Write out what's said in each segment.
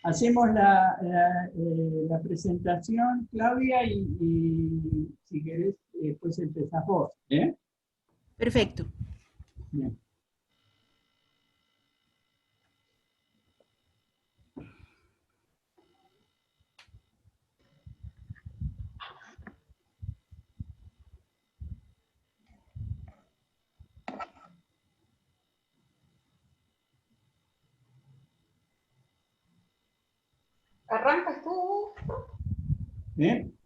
Hacemos la presentación, Claudia, y si querés, después empezás vos. Perfecto. Bien. ¿Arrancas tú?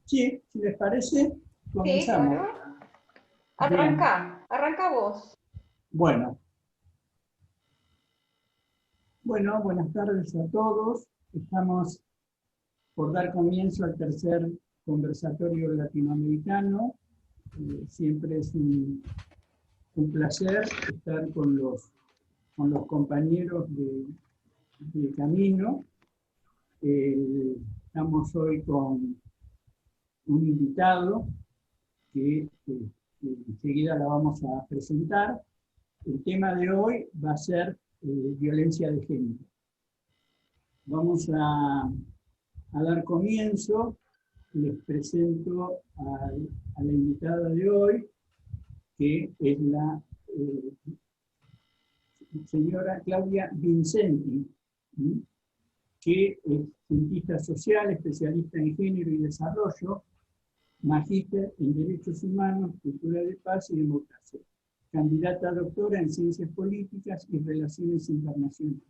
Sí, si les parece, comenzamos. Sí, bueno. Arranca vos. Bueno, buenas tardes a todos. Estamos por dar comienzo al tercer conversatorio latinoamericano. Siempre es un placer estar con los compañeros de camino. Estamos hoy con un invitado que enseguida la vamos a presentar. El tema de hoy va a ser violencia de género. Vamos a dar comienzo. Les presento a la invitada de hoy, que es la señora Claudia Vincenti, que es cientista social, especialista en género y desarrollo, magíster en Derechos Humanos, Cultura de Paz y Democracia, candidata a doctora en Ciencias Políticas y Relaciones Internacionales.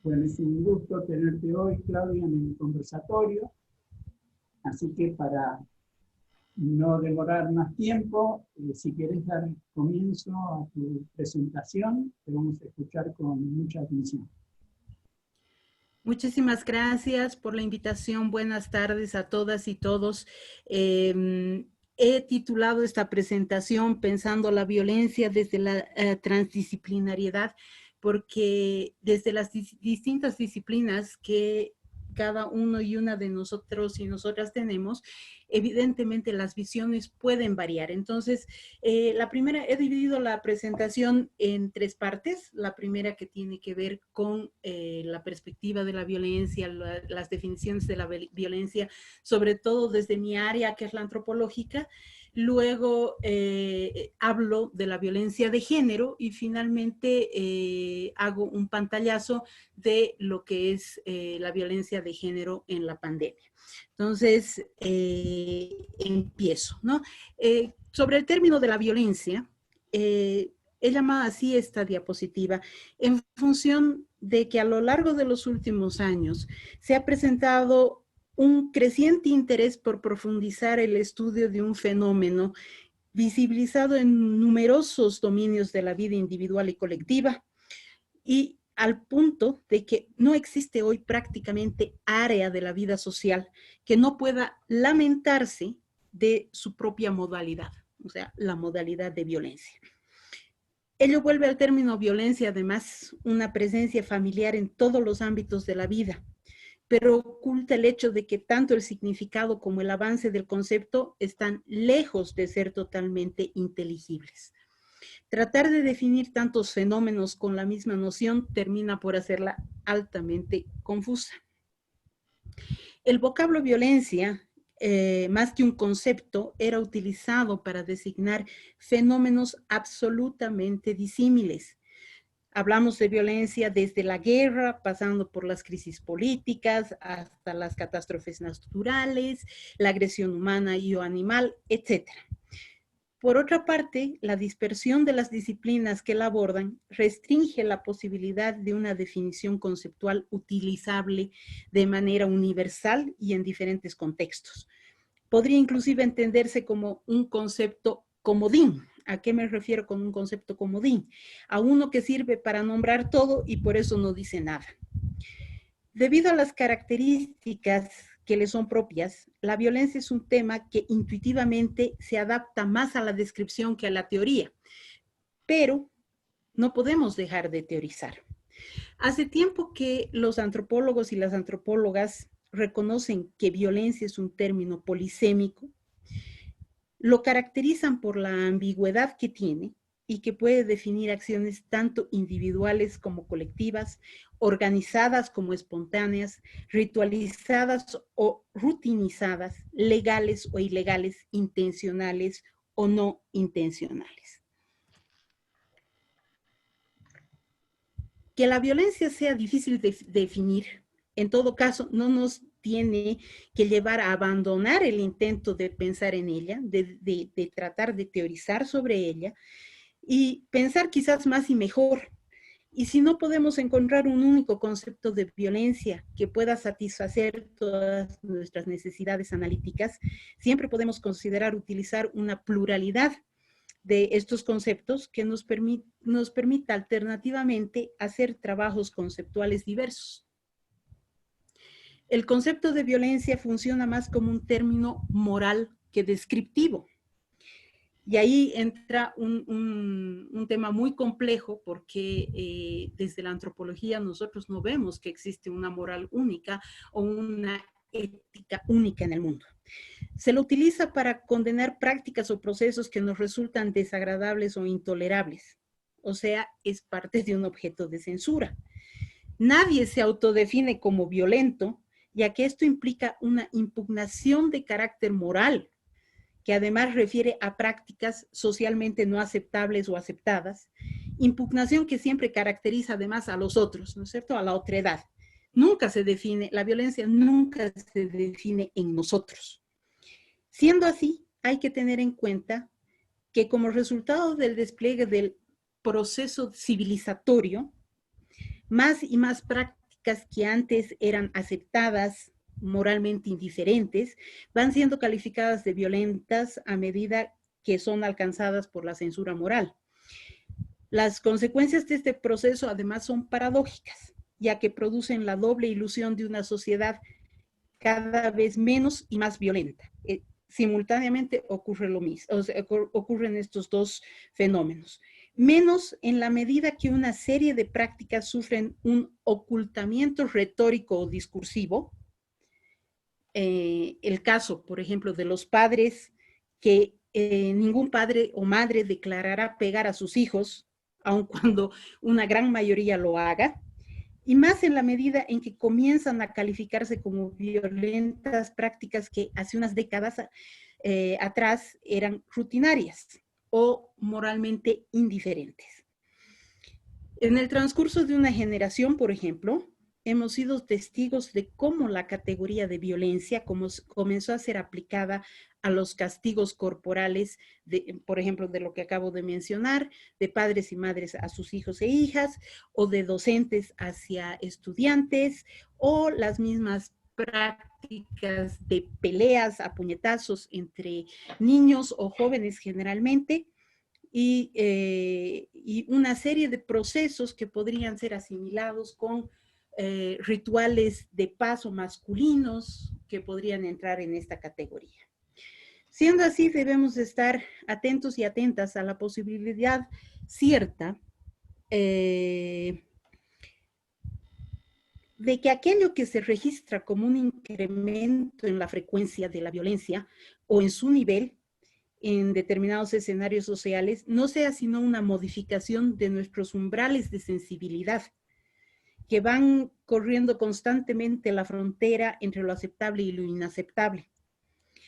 Bueno, es un gusto tenerte hoy, Claudia, en el conversatorio, así que para no demorar más tiempo, si querés dar comienzo a tu presentación, te vamos a escuchar con mucha atención. Muchísimas gracias por la invitación. Buenas tardes a todas y todos. He titulado esta presentación Pensando la violencia desde la transdisciplinariedad, porque desde las distintas disciplinas que cada uno y una de nosotros y nosotras tenemos, evidentemente las visiones pueden variar. Entonces, he dividido la presentación en tres partes. La primera, que tiene que ver con la perspectiva de la violencia, las definiciones de la violencia, sobre todo desde mi área, que es la antropológica. Luego hablo de la violencia de género y finalmente hago un pantallazo de lo que es la violencia de género en la pandemia. Entonces, empiezo, ¿no? Sobre el término de la violencia, he llamado así esta diapositiva en función de que a lo largo de los últimos años se ha presentado un creciente interés por profundizar el estudio de un fenómeno visibilizado en numerosos dominios de la vida individual y colectiva, y al punto de que no existe hoy prácticamente área de la vida social que no pueda lamentarse de su propia modalidad, o sea, la modalidad de violencia. Ello vuelve al término violencia, además, una presencia familiar en todos los ámbitos de la vida, pero oculta el hecho de que tanto el significado como el avance del concepto están lejos de ser totalmente inteligibles. Tratar de definir tantos fenómenos con la misma noción termina por hacerla altamente confusa. El vocablo violencia, más que un concepto, era utilizado para designar fenómenos absolutamente disímiles. Hablamos de violencia desde la guerra, pasando por las crisis políticas, hasta las catástrofes naturales, la agresión humana y o animal, etc. Por otra parte, la dispersión de las disciplinas que la abordan restringe la posibilidad de una definición conceptual utilizable de manera universal y en diferentes contextos. Podría inclusive entenderse como un concepto comodín. ¿A qué me refiero con un concepto comodín? A uno que sirve para nombrar todo y por eso no dice nada. Debido a las características que le son propias, la violencia es un tema que intuitivamente se adapta más a la descripción que a la teoría, pero no podemos dejar de teorizar. Hace tiempo que los antropólogos y las antropólogas reconocen que violencia es un término polisémico, lo caracterizan por la ambigüedad que tiene y que puede definir acciones tanto individuales como colectivas, organizadas como espontáneas, ritualizadas o rutinizadas, legales o ilegales, intencionales o no intencionales. Que la violencia sea difícil de definir, en todo caso, no nos tiene que llevar a abandonar el intento de pensar en ella, de tratar de teorizar sobre ella y pensar quizás más y mejor. Y si no podemos encontrar un único concepto de violencia que pueda satisfacer todas nuestras necesidades analíticas, siempre podemos considerar utilizar una pluralidad de estos conceptos que nos permita alternativamente hacer trabajos conceptuales diversos. El concepto de violencia funciona más como un término moral que descriptivo. Y ahí entra un tema muy complejo porque desde la antropología nosotros no vemos que existe una moral única o una ética única en el mundo. Se lo utiliza para condenar prácticas o procesos que nos resultan desagradables o intolerables. O sea, es parte de un objeto de censura. Nadie se autodefine como violento, ya que esto implica una impugnación de carácter moral, que además refiere a prácticas socialmente no aceptables o aceptadas, impugnación que siempre caracteriza además a los otros, ¿no es cierto?, a la otredad. Nunca se define, la violencia nunca se define en nosotros. Siendo así, hay que tener en cuenta que como resultado del despliegue del proceso civilizatorio, más y más prácticas que antes eran aceptadas, moralmente indiferentes, van siendo calificadas de violentas a medida que son alcanzadas por la censura moral. Las consecuencias de este proceso además son paradójicas, ya que producen la doble ilusión de una sociedad cada vez menos y más violenta. Simultáneamente ocurre lo mismo, ocurren estos dos fenómenos. Menos en la medida que una serie de prácticas sufren un ocultamiento retórico o discursivo. El caso, por ejemplo, de los padres, que ningún padre o madre declarará pegar a sus hijos, aun cuando una gran mayoría lo haga, y más en la medida en que comienzan a calificarse como violentas prácticas que hace unas décadas atrás eran rutinarias o moralmente indiferentes. En el transcurso de una generación, por ejemplo, hemos sido testigos de cómo la categoría de violencia comenzó a ser aplicada a los castigos corporales, por ejemplo, de lo que acabo de mencionar, de padres y madres a sus hijos e hijas, o de docentes hacia estudiantes, o las mismas prácticas de peleas a puñetazos entre niños o jóvenes generalmente, y una serie de procesos que podrían ser asimilados con rituales de paso masculinos que podrían entrar en esta categoría. Siendo así, debemos estar atentos y atentas a la posibilidad cierta de que aquello que se registra como un incremento en la frecuencia de la violencia o en su nivel en determinados escenarios sociales no sea sino una modificación de nuestros umbrales de sensibilidad, que van corriendo constantemente la frontera entre lo aceptable y lo inaceptable.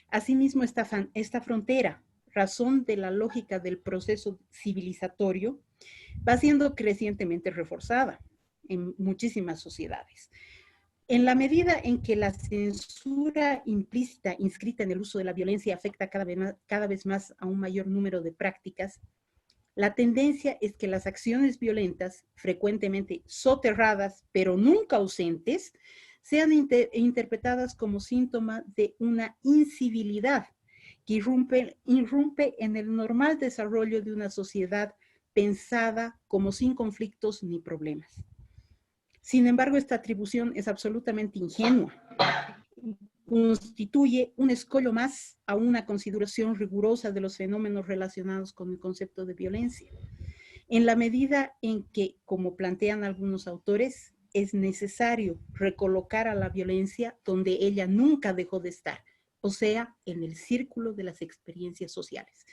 Asimismo, esta frontera, razón de la lógica del proceso civilizatorio, va siendo crecientemente reforzada en muchísimas sociedades. En la medida en que la censura implícita inscrita en el uso de la violencia afecta cada vez más a un mayor número de prácticas, la tendencia es que las acciones violentas, frecuentemente soterradas, pero nunca ausentes, sean interpretadas como síntoma de una incivilidad que irrumpe en el normal desarrollo de una sociedad pensada como sin conflictos ni problemas. Sin embargo, esta atribución es absolutamente ingenua. Constituye un escollo más a una consideración rigurosa de los fenómenos relacionados con el concepto de violencia. En la medida en que, como plantean algunos autores, es necesario recolocar a la violencia donde ella nunca dejó de estar, o sea, en el círculo de las experiencias sociales.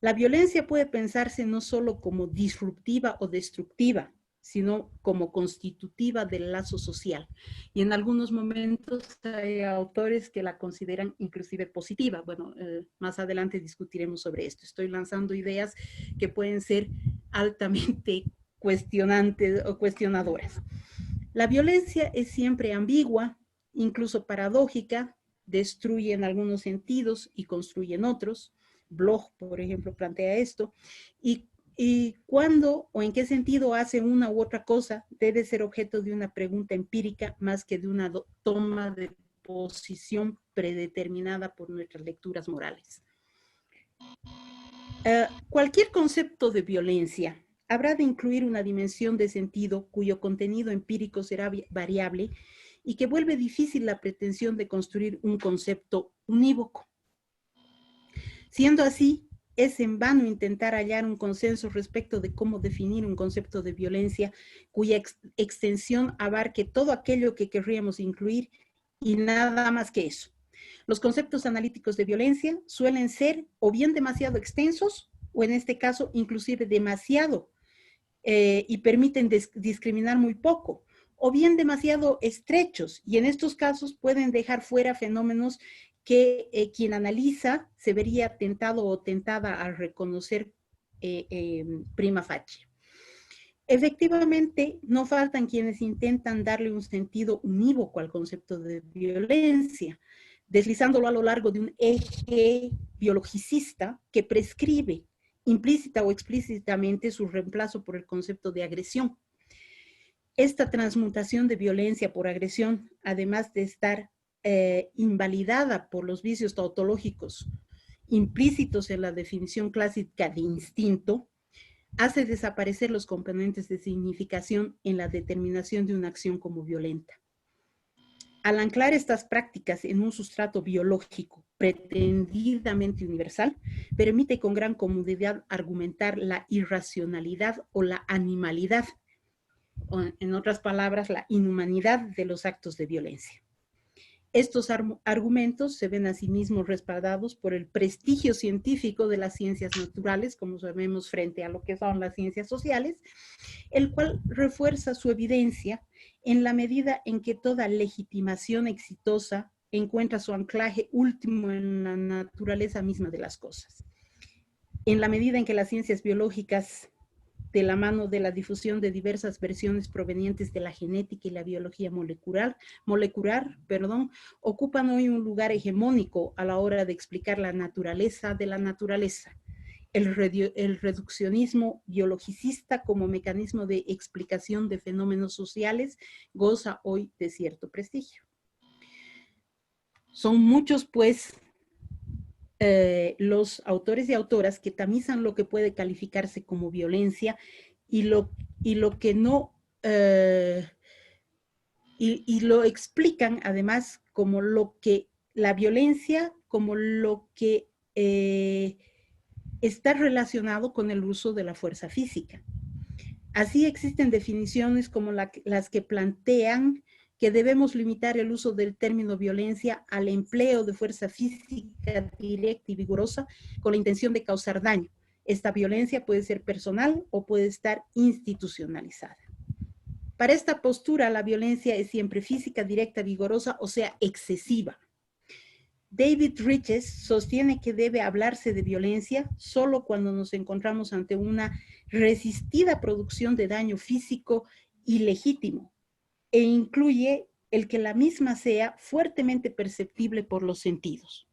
La violencia puede pensarse no solo como disruptiva o destructiva, sino como constitutiva del lazo social. Y en algunos momentos hay autores que la consideran inclusive positiva. Bueno, más adelante discutiremos sobre esto. Estoy lanzando ideas que pueden ser altamente cuestionantes o cuestionadoras. La violencia es siempre ambigua, incluso paradójica, destruye en algunos sentidos y construye en otros. Bloch, por ejemplo, plantea esto. Y cuándo o en qué sentido hace una u otra cosa debe ser objeto de una pregunta empírica más que de una toma de posición predeterminada por nuestras lecturas morales. Cualquier concepto de violencia habrá de incluir una dimensión de sentido cuyo contenido empírico será variable y que vuelve difícil la pretensión de construir un concepto unívoco. Siendo así, es en vano intentar hallar un consenso respecto de cómo definir un concepto de violencia cuya extensión abarque todo aquello que querríamos incluir y nada más que eso. Los conceptos analíticos de violencia suelen ser o bien demasiado extensos o en este caso inclusive demasiado y permiten discriminar muy poco, o bien demasiado estrechos y en estos casos pueden dejar fuera fenómenos que quien analiza se vería tentado o tentada a reconocer prima facie. Efectivamente, no faltan quienes intentan darle un sentido unívoco al concepto de violencia, deslizándolo a lo largo de un eje biologicista que prescribe implícita o explícitamente su reemplazo por el concepto de agresión. Esta transmutación de violencia por agresión, además de estar invalidada por los vicios tautológicos implícitos en la definición clásica de instinto, hace desaparecer los componentes de significación en la determinación de una acción como violenta. Al anclar estas prácticas en un sustrato biológico pretendidamente universal, permite con gran comodidad argumentar la irracionalidad o la animalidad, o en otras palabras, la inhumanidad de los actos de violencia. Estos argumentos se ven asimismo respaldados por el prestigio científico de las ciencias naturales, como sabemos, frente a lo que son las ciencias sociales, el cual refuerza su evidencia en la medida en que toda legitimación exitosa encuentra su anclaje último en la naturaleza misma de las cosas. En la medida en que las ciencias biológicas, de la mano de la difusión de diversas versiones provenientes de la genética y la biología molecular, ocupan hoy un lugar hegemónico a la hora de explicar la naturaleza de la naturaleza. El reduccionismo biologicista como mecanismo de explicación de fenómenos sociales goza hoy de cierto prestigio. Son muchos, pues, los autores y autoras que tamizan lo que puede calificarse como violencia y lo que no, y lo explican además como lo que la violencia, como lo que está relacionado con el uso de la fuerza física. Así existen definiciones como las que plantean que debemos limitar el uso del término violencia al empleo de fuerza física directa y vigorosa con la intención de causar daño. Esta violencia puede ser personal o puede estar institucionalizada. Para esta postura, la violencia es siempre física, directa, vigorosa, o sea, excesiva. David Riches sostiene que debe hablarse de violencia solo cuando nos encontramos ante una resistida producción de daño físico ilegítimo, e incluye el que la misma sea fuertemente perceptible por los sentidos.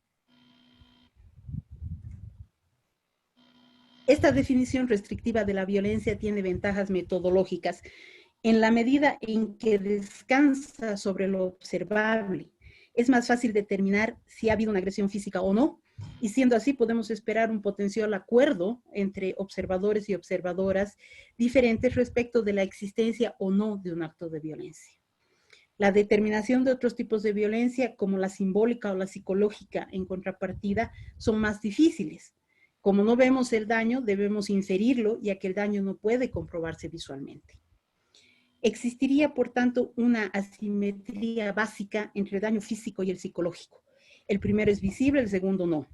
Esta definición restrictiva de la violencia tiene ventajas metodológicas en la medida en que descansa sobre lo observable. Es más fácil determinar si ha habido una agresión física o no, y siendo así podemos esperar un potencial acuerdo entre observadores y observadoras diferentes respecto de la existencia o no de un acto de violencia. La determinación de otros tipos de violencia, como la simbólica o la psicológica, en contrapartida, son más difíciles. Como no vemos el daño, debemos inferirlo, ya que el daño no puede comprobarse visualmente. Existiría, por tanto, una asimetría básica entre el daño físico y el psicológico. El primero es visible, el segundo no.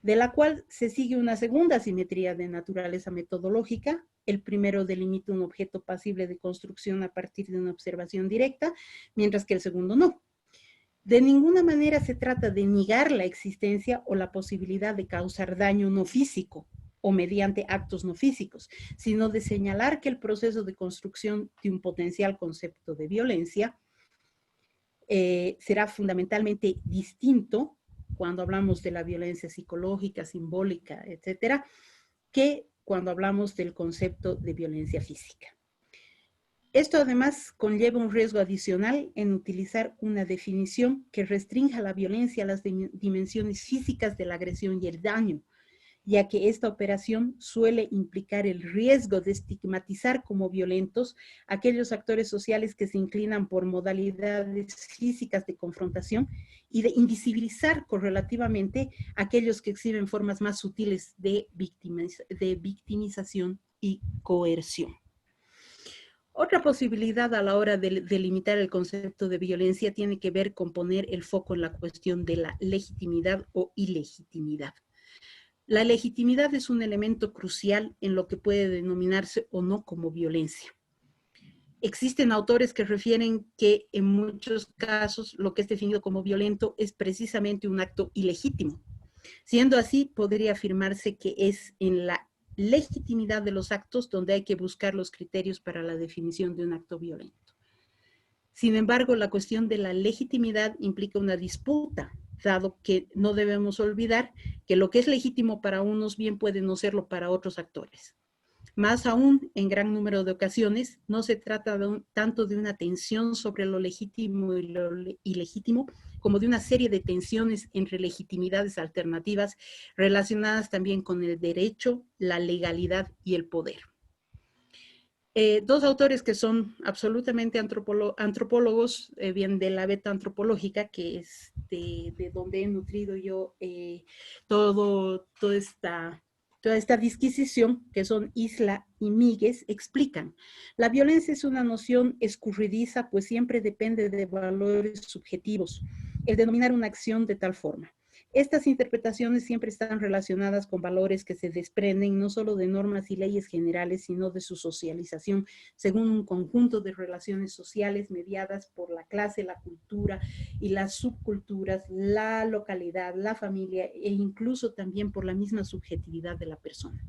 de la cual se sigue una segunda simetría de naturaleza metodológica. El primero delimita un objeto pasible de construcción a partir de una observación directa, mientras que el segundo no. De ninguna manera se trata de negar la existencia o la posibilidad de causar daño no físico o mediante actos no físicos, sino de señalar que el proceso de construcción de un potencial concepto de violencia será fundamentalmente distinto cuando hablamos de la violencia psicológica, simbólica, etcétera, que cuando hablamos del concepto de violencia física. Esto además conlleva un riesgo adicional en utilizar una definición que restrinja la violencia a las dimensiones físicas de la agresión y el daño, ya que esta operación suele implicar el riesgo de estigmatizar como violentos a aquellos actores sociales que se inclinan por modalidades físicas de confrontación y de invisibilizar correlativamente a aquellos que exhiben formas más sutiles de victimización y coerción. Otra posibilidad a la hora de delimitar el concepto de violencia tiene que ver con poner el foco en la cuestión de la legitimidad o ilegitimidad. La legitimidad es un elemento crucial en lo que puede denominarse o no como violencia. Existen autores que refieren que en muchos casos lo que es definido como violento es precisamente un acto ilegítimo. Siendo así, podría afirmarse que es en la legitimidad de los actos donde hay que buscar los criterios para la definición de un acto violento. Sin embargo, la cuestión de la legitimidad implica una disputa, dado que no debemos olvidar que lo que es legítimo para unos bien puede no serlo para otros actores. Más aún, en gran número de ocasiones, no se trata tanto de una tensión sobre lo legítimo y lo ilegítimo, como de una serie de tensiones entre legitimidades alternativas relacionadas también con el derecho, la legalidad y el poder. Dos autores que son absolutamente antropólogos, bien de la beta antropológica, que es de donde he nutrido yo toda esta disquisición, que son Isla y Míguez, explican: la violencia es una noción escurridiza, pues siempre depende de valores subjetivos, el denominar una acción de tal forma. Estas interpretaciones siempre están relacionadas con valores que se desprenden no solo de normas y leyes generales, sino de su socialización según un conjunto de relaciones sociales mediadas por la clase, la cultura y las subculturas, la localidad, la familia e incluso también por la misma subjetividad de la persona.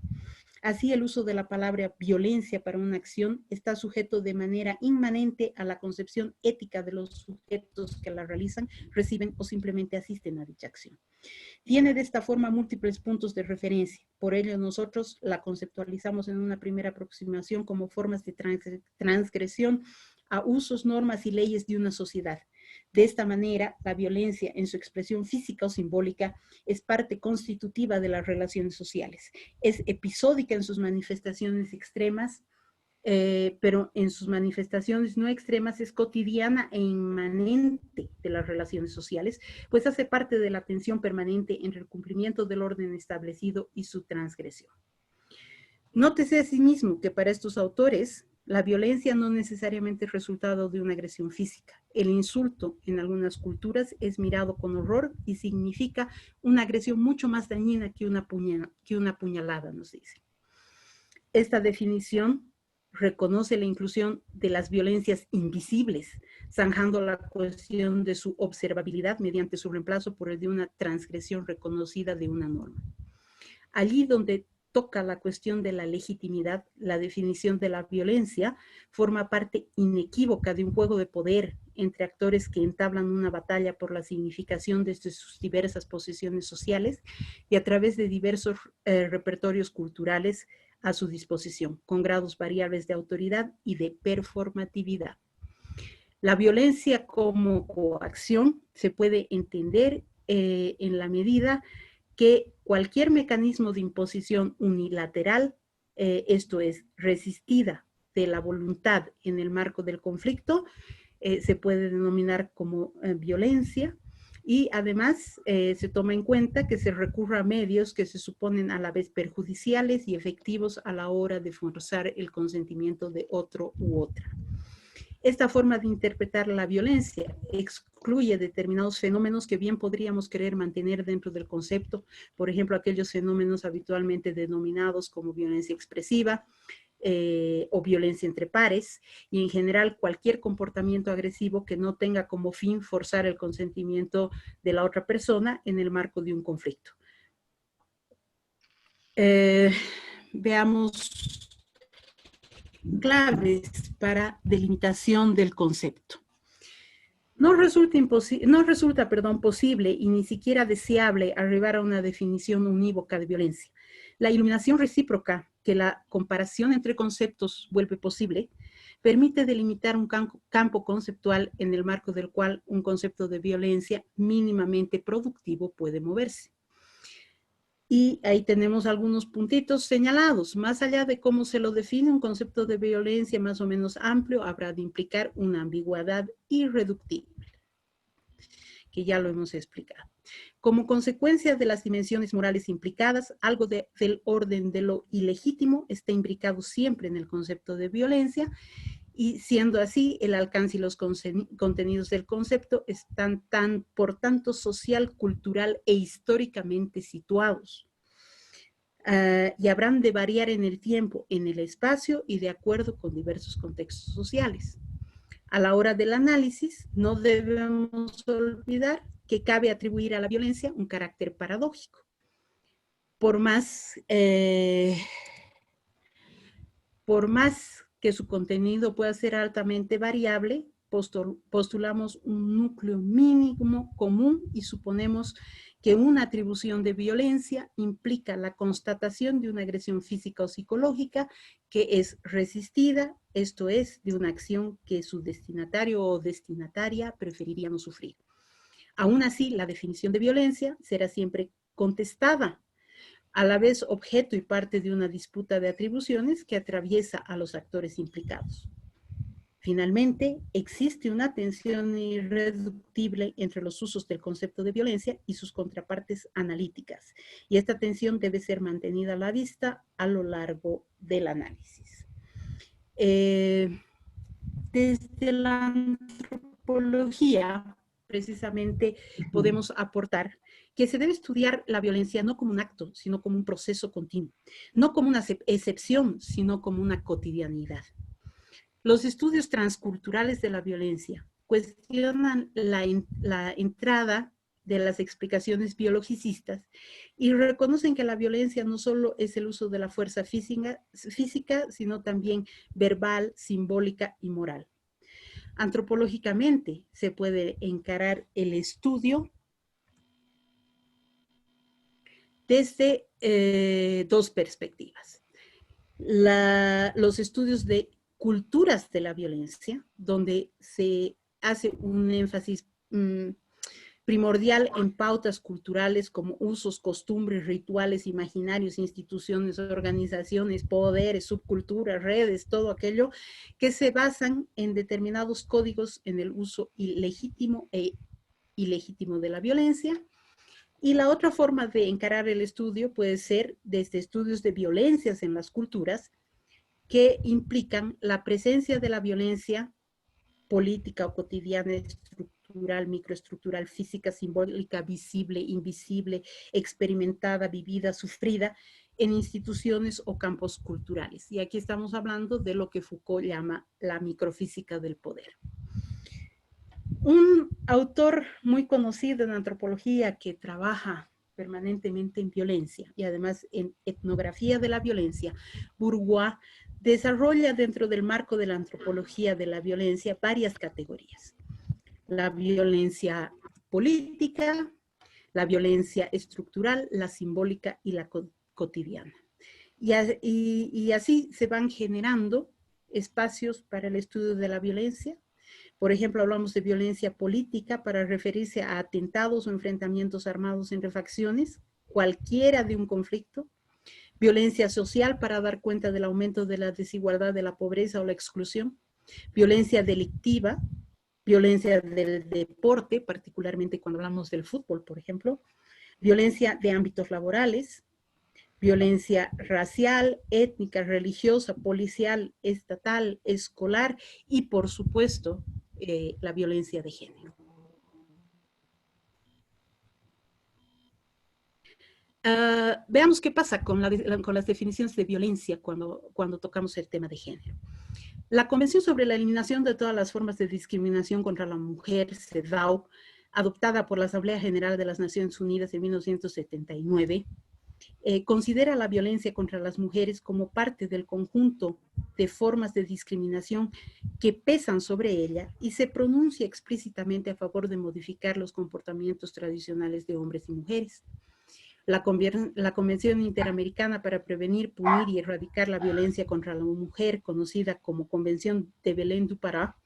Así, el uso de la palabra violencia para una acción está sujeto de manera inmanente a la concepción ética de los sujetos que la realizan, reciben o simplemente asisten a dicha acción. Tiene de esta forma múltiples puntos de referencia. Por ello, nosotros la conceptualizamos en una primera aproximación como formas de transgresión a usos, normas y leyes de una sociedad. De esta manera, la violencia en su expresión física o simbólica es parte constitutiva de las relaciones sociales. Es episódica en sus manifestaciones extremas, pero en sus manifestaciones no extremas es cotidiana e inmanente de las relaciones sociales, pues hace parte de la tensión permanente entre el cumplimiento del orden establecido y su transgresión. Nótese asimismo que para estos autores, la violencia no necesariamente es resultado de una agresión física. El insulto en algunas culturas es mirado con horror y significa una agresión mucho más dañina que una puñalada, nos dice. Esta definición reconoce la inclusión de las violencias invisibles, zanjando la cuestión de su observabilidad mediante su reemplazo por el de una transgresión reconocida de una norma. Allí donde toca la cuestión de la legitimidad, la definición de la violencia forma parte inequívoca de un juego de poder entre actores que entablan una batalla por la significación desde sus diversas posiciones sociales y a través de diversos repertorios culturales a su disposición, con grados variables de autoridad y de performatividad. La violencia como coacción se puede entender en la medida que cualquier mecanismo de imposición unilateral, esto es, resistida de la voluntad en el marco del conflicto, se puede denominar como violencia, y además se toma en cuenta que se recurra a medios que se suponen a la vez perjudiciales y efectivos a la hora de forzar el consentimiento de otro u otra. Esta forma de interpretar la violencia excluye excluye determinados fenómenos que bien podríamos querer mantener dentro del concepto, por ejemplo, aquellos fenómenos habitualmente denominados como violencia expresiva, o violencia entre pares, y en general cualquier comportamiento agresivo que no tenga como fin forzar el consentimiento de la otra persona en el marco de un conflicto. Veamos claves para delimitación del concepto. No resulta posible y ni siquiera deseable arribar a una definición unívoca de violencia. La iluminación recíproca que la comparación entre conceptos vuelve posible permite delimitar un campo conceptual en el marco del cual un concepto de violencia mínimamente productivo puede moverse. Y ahí tenemos algunos puntitos señalados. Más allá de cómo se lo define, un concepto de violencia más o menos amplio habrá de implicar una ambigüedad irreductible, que ya lo hemos explicado. Como consecuencia de las dimensiones morales implicadas, algo del orden de lo ilegítimo está imbricado siempre en el concepto de violencia, y siendo así, el alcance y los contenidos del concepto están por tanto social, cultural e históricamente situados. Y habrán de variar en el tiempo, en el espacio y de acuerdo con diversos contextos sociales. A la hora del análisis, no debemos olvidar que cabe atribuir a la violencia un carácter paradójico. Por más que su contenido pueda ser altamente variable, postulamos un núcleo mínimo común y suponemos que una atribución de violencia implica la constatación de una agresión física o psicológica que es resistida, esto es, de una acción que su destinatario o destinataria preferiría no sufrir. Aún así, la definición de violencia será siempre contestada, a la vez objeto y parte de una disputa de atribuciones que atraviesa a los actores implicados. Finalmente, existe una tensión irreductible entre los usos del concepto de violencia y sus contrapartes analíticas, y esta tensión debe ser mantenida a la vista a lo largo del análisis. Desde la antropología, precisamente, podemos aportar que se debe estudiar la violencia no como un acto, sino como un proceso continuo, no como una excepción, sino como una cotidianidad. Los estudios transculturales de la violencia cuestionan la entrada de las explicaciones biologicistas y reconocen que la violencia no solo es el uso de la fuerza física, sino también verbal, simbólica y moral. Antropológicamente se puede encarar el estudio desde dos perspectivas. Los estudios de culturas de la violencia, donde se hace un énfasis primordial en pautas culturales como usos, costumbres, rituales, imaginarios, instituciones, organizaciones, poderes, subculturas, redes, todo aquello que se basan en determinados códigos en el uso ilegítimo e ilegítimo de la violencia. Y la otra forma de encarar el estudio puede ser desde estudios de violencias en las culturas que implican la presencia de la violencia política o cotidiana, estructural, microestructural, física, simbólica, visible, invisible, experimentada, vivida, sufrida en instituciones o campos culturales. Y aquí estamos hablando de lo que Foucault llama la microfísica del poder. Un autor muy conocido en antropología que trabaja permanentemente en violencia y además en etnografía de la violencia, Bourgois, desarrolla dentro del marco de la antropología de la violencia varias categorías. La violencia política, la violencia estructural, la simbólica y la cotidiana. Y así se van generando espacios para el estudio de la violencia. Por ejemplo, hablamos de violencia política para referirse a atentados o enfrentamientos armados entre facciones, cualquiera de un conflicto. Violencia social para dar cuenta del aumento de la desigualdad, de la pobreza o la exclusión. Violencia delictiva, violencia del deporte, particularmente cuando hablamos del fútbol, por ejemplo. Violencia de ámbitos laborales. Violencia racial, étnica, religiosa, policial, estatal, escolar y, por supuesto, la violencia de género. Veamos qué pasa con las definiciones de violencia cuando tocamos el tema de género. La Convención sobre la Eliminación de todas las formas de discriminación contra la mujer, CEDAW, adoptada por la Asamblea General de las Naciones Unidas en 1979, considera la violencia contra las mujeres como parte del conjunto de formas de discriminación que pesan sobre ella y se pronuncia explícitamente a favor de modificar los comportamientos tradicionales de hombres y mujeres. La Convención Interamericana para Prevenir, Punir y Erradicar la Violencia contra la Mujer, conocida como Convención de Belém do Pará,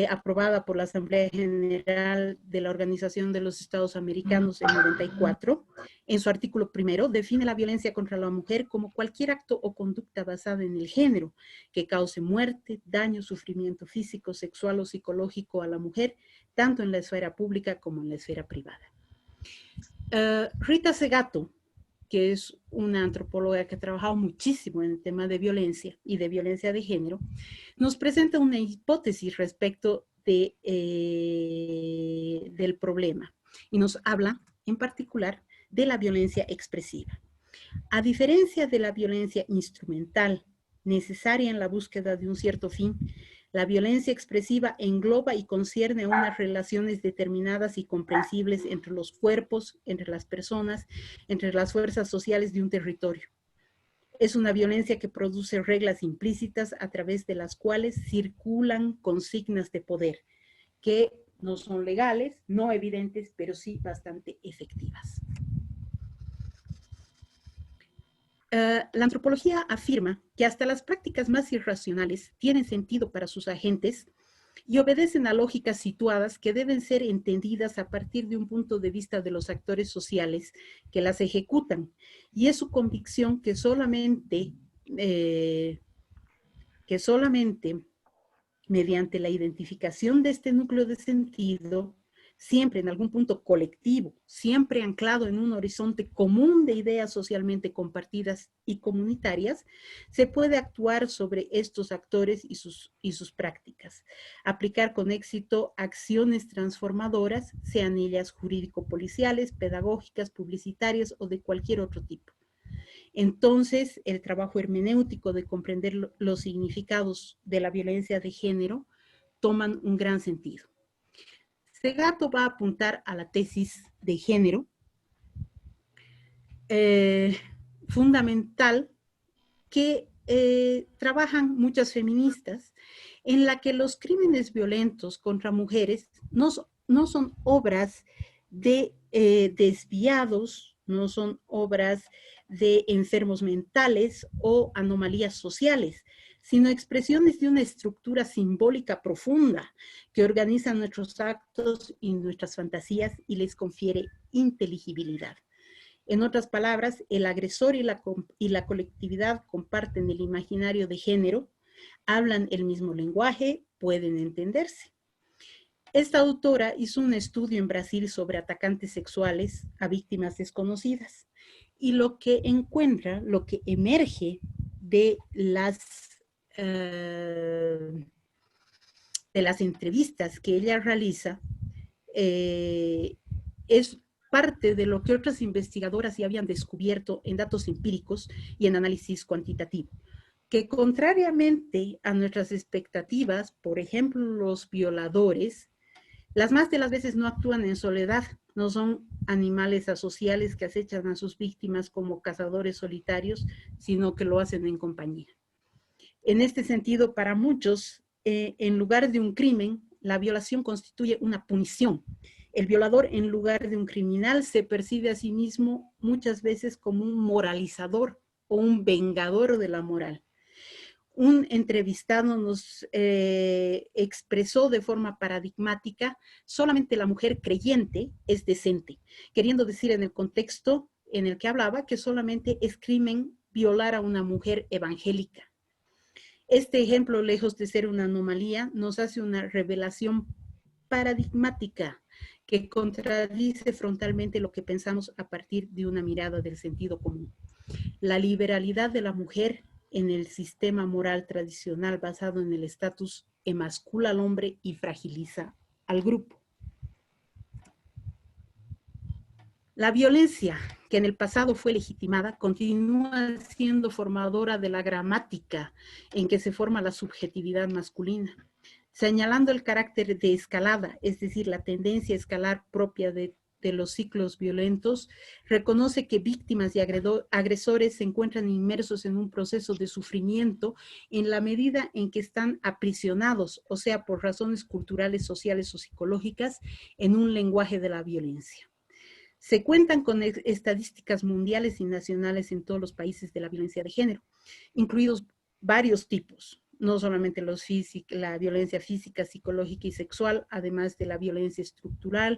aprobada por la Asamblea General de la Organización de los Estados Americanos en 94, en su artículo primero, define la violencia contra la mujer como cualquier acto o conducta basada en el género que cause muerte, daño, sufrimiento físico, sexual o psicológico a la mujer, tanto en la esfera pública como en la esfera privada. Rita Segato, que es una antropóloga que ha trabajado muchísimo en el tema de violencia y de violencia de género, nos presenta una hipótesis respecto del problema y nos habla en particular de la violencia expresiva. A diferencia de la violencia instrumental, necesaria en la búsqueda de un cierto fin, la violencia expresiva engloba y concierne a unas relaciones determinadas y comprensibles entre los cuerpos, entre las personas, entre las fuerzas sociales de un territorio. Es una violencia que produce reglas implícitas a través de las cuales circulan consignas de poder, que no son legales, no evidentes, pero sí bastante efectivas. La antropología afirma que hasta las prácticas más irracionales tienen sentido para sus agentes y obedecen a lógicas situadas que deben ser entendidas a partir de un punto de vista de los actores sociales que las ejecutan. Y es su convicción que solamente mediante la identificación de este núcleo de sentido, siempre en algún punto colectivo, siempre anclado en un horizonte común de ideas socialmente compartidas y comunitarias, se puede actuar sobre estos actores y sus prácticas, aplicar con éxito acciones transformadoras, sean ellas jurídico-policiales, pedagógicas, publicitarias o de cualquier otro tipo. Entonces, el trabajo hermenéutico de comprender los significados de la violencia de género toman un gran sentido. Segato va a apuntar a la tesis de género fundamental que trabajan muchas feministas, en la que los crímenes violentos contra mujeres no son obras de desviados, no son obras de enfermos mentales o anomalías sociales, sino expresiones de una estructura simbólica profunda que organiza nuestros actos y nuestras fantasías y les confiere inteligibilidad. En otras palabras, el agresor y la colectividad comparten el imaginario de género, hablan el mismo lenguaje, pueden entenderse. Esta autora hizo un estudio en Brasil sobre atacantes sexuales a víctimas desconocidas y lo que encuentra, lo que emerge de las entrevistas que ella realiza es parte de lo que otras investigadoras ya habían descubierto en datos empíricos y en análisis cuantitativo, que contrariamente a nuestras expectativas, por ejemplo, los violadores, las más de las veces no actúan en soledad, no son animales asociales que acechan a sus víctimas como cazadores solitarios, sino que lo hacen en compañía. En este sentido, para muchos, en lugar de un crimen, la violación constituye una punición. El violador, en lugar de un criminal, se percibe a sí mismo muchas veces como un moralizador o un vengador de la moral. Un entrevistado nos expresó de forma paradigmática: solamente la mujer creyente es decente, queriendo decir en el contexto en el que hablaba que solamente es crimen violar a una mujer evangélica. Este ejemplo, lejos de ser una anomalía, nos hace una revelación paradigmática que contradice frontalmente lo que pensamos a partir de una mirada del sentido común. La liberalidad de la mujer en el sistema moral tradicional basado en el estatus emascula al hombre y fragiliza al grupo. La violencia, que en el pasado fue legitimada, continúa siendo formadora de la gramática en que se forma la subjetividad masculina, señalando el carácter de escalada, es decir, la tendencia a escalar propia de los ciclos violentos. Reconoce que víctimas y agresores se encuentran inmersos en un proceso de sufrimiento en la medida en que están aprisionados, o sea, por razones culturales, sociales o psicológicas, en un lenguaje de la violencia. Se cuentan con estadísticas mundiales y nacionales en todos los países de la violencia de género, incluidos varios tipos, no solamente la violencia física, psicológica y sexual, además de la violencia estructural,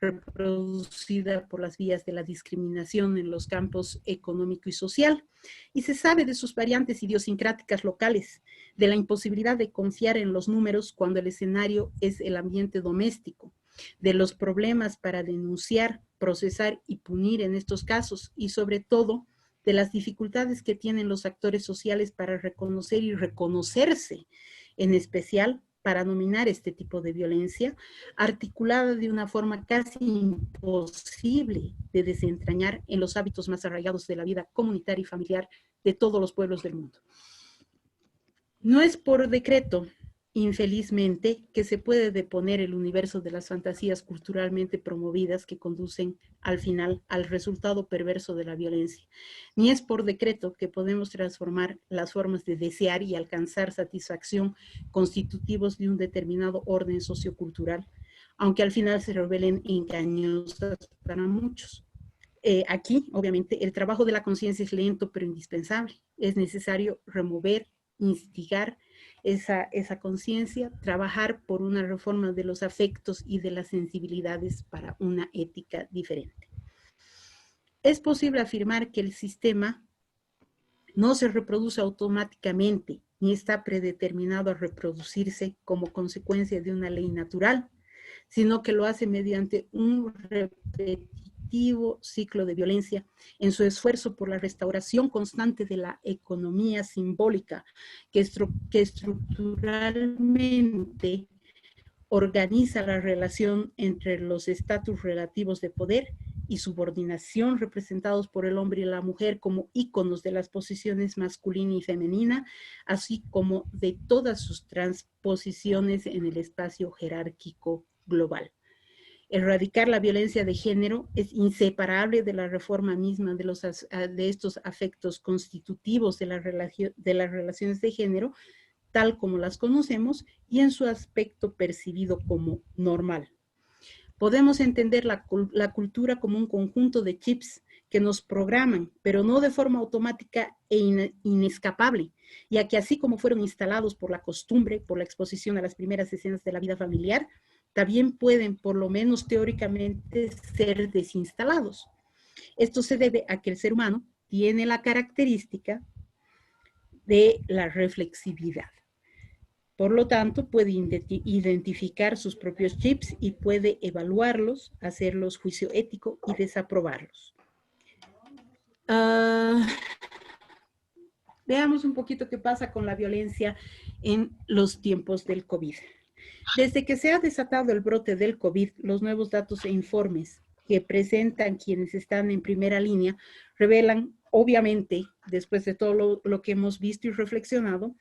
reproducida por las vías de la discriminación en los campos económico y social, y se sabe de sus variantes idiosincráticas locales, de la imposibilidad de confiar en los números cuando el escenario es el ambiente doméstico, de los problemas para denunciar, procesar y punir en estos casos, y sobre todo de las dificultades que tienen los actores sociales para reconocer y reconocerse, en especial para nominar este tipo de violencia, articulada de una forma casi imposible de desentrañar en los hábitos más arraigados de la vida comunitaria y familiar de todos los pueblos del mundo. No es por decreto, infelizmente, que se puede deponer el universo de las fantasías culturalmente promovidas que conducen al final al resultado perverso de la violencia. Ni es por decreto que podemos transformar las formas de desear y alcanzar satisfacción constitutivos de un determinado orden sociocultural, aunque al final se revelen engañosas para muchos. Aquí, obviamente, el trabajo de la conciencia es lento pero indispensable. Es necesario remover, instigar esa conciencia, trabajar por una reforma de los afectos y de las sensibilidades para una ética diferente. Es posible afirmar que el sistema no se reproduce automáticamente ni está predeterminado a reproducirse como consecuencia de una ley natural, sino que lo hace mediante un repetitivo ciclo de violencia en su esfuerzo por la restauración constante de la economía simbólica que estructuralmente organiza la relación entre los estatus relativos de poder y subordinación representados por el hombre y la mujer como íconos de las posiciones masculina y femenina, así como de todas sus transposiciones en el espacio jerárquico global. Erradicar la violencia de género es inseparable de la reforma misma de estos afectos constitutivos de las relaciones de género, tal como las conocemos, y en su aspecto percibido como normal. Podemos entender la cultura como un conjunto de chips que nos programan, pero no de forma automática e inescapable, ya que así como fueron instalados por la costumbre, por la exposición a las primeras escenas de la vida familiar, también pueden, por lo menos teóricamente, ser desinstalados. Esto se debe a que el ser humano tiene la característica de la reflexividad. Por lo tanto, puede identificar sus propios chips y puede evaluarlos, hacerlos juicio ético y desaprobarlos. Veamos un poquito qué pasa con la violencia en los tiempos del COVID. Desde que se ha desatado el brote del COVID, los nuevos datos e informes que presentan quienes están en primera línea revelan, obviamente, después de todo lo que hemos visto y reflexionado,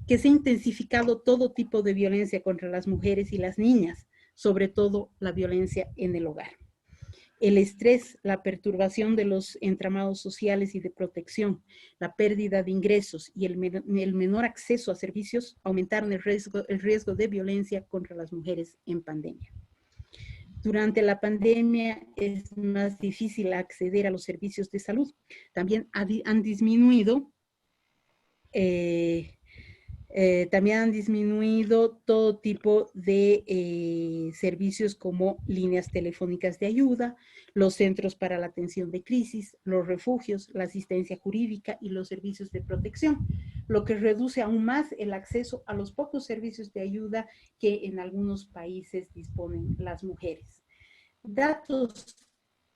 que se ha intensificado todo tipo de violencia contra las mujeres y las niñas, sobre todo la violencia en el hogar. El estrés, la perturbación de los entramados sociales y de protección, la pérdida de ingresos y el menor acceso a servicios aumentaron el riesgo de violencia contra las mujeres en pandemia. Durante la pandemia es más difícil acceder a los servicios de salud. También han disminuido todo tipo de servicios como líneas telefónicas de ayuda, los centros para la atención de crisis, los refugios, la asistencia jurídica y los servicios de protección, lo que reduce aún más el acceso a los pocos servicios de ayuda que en algunos países disponen las mujeres. Datos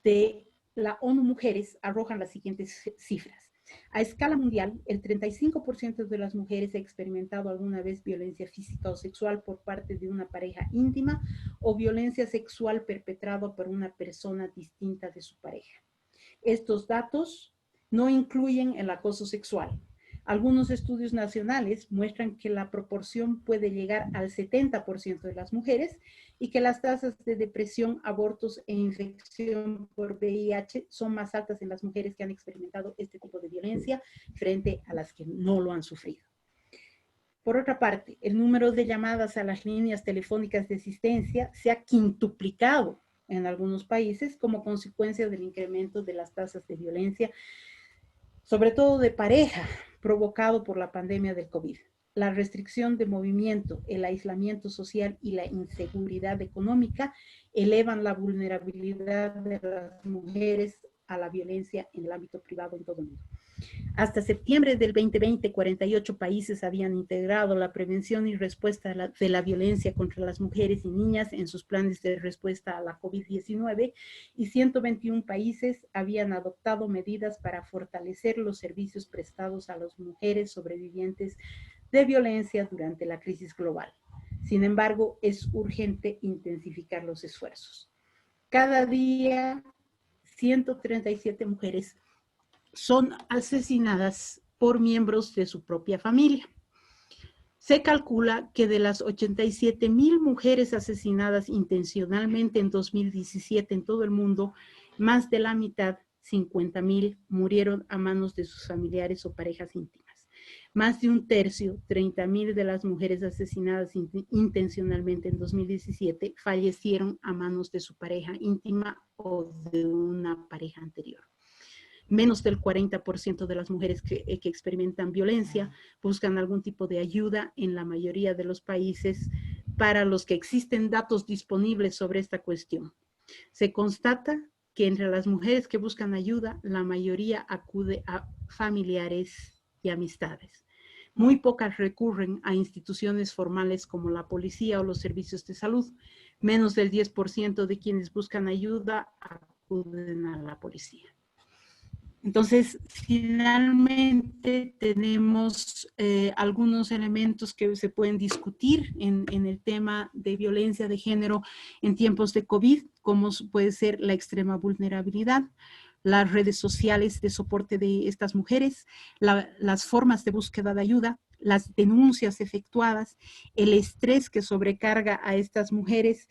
de la ONU Mujeres arrojan las siguientes cifras. A escala mundial, el 35% de las mujeres ha experimentado alguna vez violencia física o sexual por parte de una pareja íntima o violencia sexual perpetrada por una persona distinta de su pareja. Estos datos no incluyen el acoso sexual. Algunos estudios nacionales muestran que la proporción puede llegar al 70% de las mujeres y que las tasas de depresión, abortos e infección por VIH son más altas en las mujeres que han experimentado este tipo de violencia frente a las que no lo han sufrido. Por otra parte, el número de llamadas a las líneas telefónicas de asistencia se ha quintuplicado en algunos países como consecuencia del incremento de las tasas de violencia, sobre todo de pareja, provocado por la pandemia del COVID. La restricción de movimiento, el aislamiento social y la inseguridad económica elevan la vulnerabilidad de las mujeres a la violencia en el ámbito privado en todo el mundo. Hasta septiembre del 2020, 48 países habían integrado la prevención y respuesta de la violencia contra las mujeres y niñas en sus planes de respuesta a la COVID-19 y 121 países habían adoptado medidas para fortalecer los servicios prestados a las mujeres sobrevivientes de violencia durante la crisis global. Sin embargo, es urgente intensificar los esfuerzos. Cada día, 137 mujeres son asesinadas por miembros de su propia familia. Se calcula que de las 87,000 mujeres asesinadas intencionalmente en 2017 en todo el mundo, más de la mitad, 50,000, murieron a manos de sus familiares o parejas íntimas. Más de un tercio, 30,000 de las mujeres asesinadas intencionalmente en 2017 fallecieron a manos de su pareja íntima o de una pareja anterior. Menos del 40% de las mujeres que experimentan violencia buscan algún tipo de ayuda en la mayoría de los países para los que existen datos disponibles sobre esta cuestión. Se constata que entre las mujeres que buscan ayuda, la mayoría acude a familiares y amistades. Muy pocas recurren a instituciones formales como la policía o los servicios de salud. Menos del 10% de quienes buscan ayuda acuden a la policía. Entonces, finalmente tenemos algunos elementos que se pueden discutir en el tema de violencia de género en tiempos de COVID, como puede ser la extrema vulnerabilidad, las redes sociales de soporte de estas mujeres, las formas de búsqueda de ayuda, las denuncias efectuadas, el estrés que sobrecarga a estas mujeres,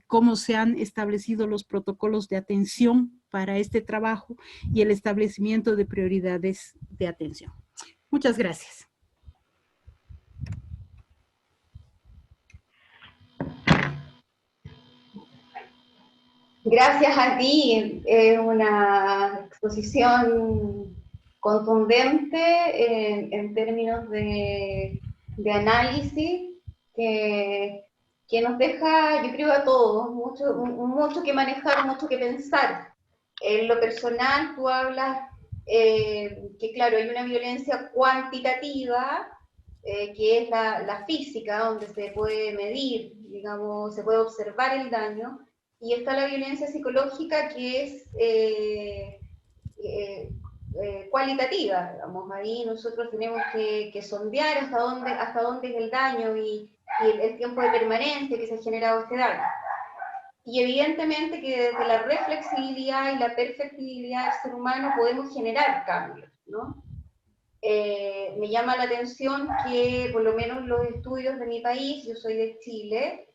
cómo se han establecido los protocolos de atención para este trabajo y el establecimiento de prioridades de atención. Muchas gracias. Gracias a ti, una exposición contundente en términos de análisis que nos deja, yo creo, a todos mucho que manejar, mucho que pensar. En lo personal, tú hablas que, claro, hay una violencia cuantitativa, que es la física, donde se puede medir, digamos, se puede observar el daño, y está la violencia psicológica, que es cualitativa, digamos. Ahí nosotros tenemos que sondear hasta dónde es el daño y el tiempo de permanencia que se ha generado este daño. Y evidentemente que desde la reflexibilidad y la perfectibilidad del ser humano podemos generar cambios, ¿no? Me llama la atención que por lo menos los estudios de mi país, yo soy de Chile,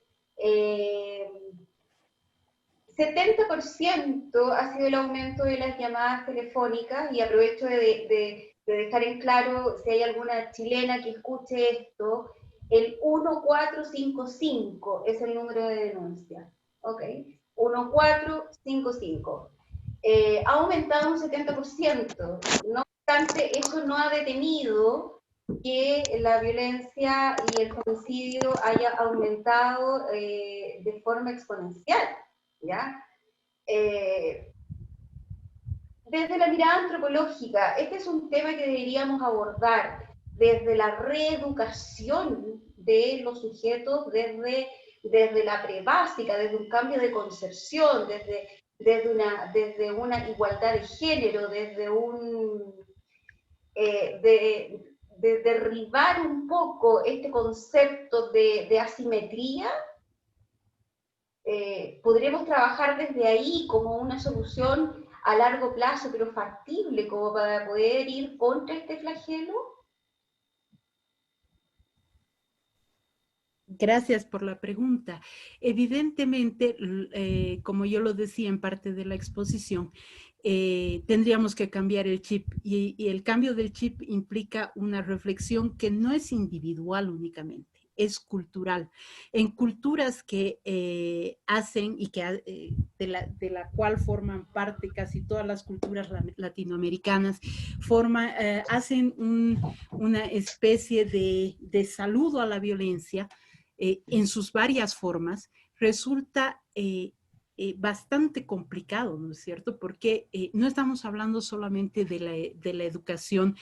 70% ha sido el aumento de las llamadas telefónicas, y aprovecho de dejar en claro, si hay alguna chilena que escuche esto, el 1455 es el número de denuncia, ¿ok? 1455. Ha aumentado un 70%, no obstante, eso no ha detenido que la violencia y el homicidio haya aumentado de forma exponencial, ¿ya? Desde la mirada antropológica, este es un tema que deberíamos abordar desde la reeducación de los sujetos, desde la prebásica, desde un cambio de concepción, desde una igualdad de género, desde un de derribar un poco este concepto de asimetría. Podremos trabajar desde ahí como una solución a largo plazo, pero factible, como para poder ir contra este flagelo. Gracias por la pregunta. Evidentemente, como yo lo decía en parte de la exposición, tendríamos que cambiar el chip y el cambio del chip implica una reflexión que no es individual únicamente, es cultural. En culturas que hacen y que de la cual forman parte casi todas las culturas latinoamericanas, hacen una especie de saludo a la violencia en sus varias formas, resulta bastante complicado, ¿no es cierto? Porque no estamos hablando solamente de la educación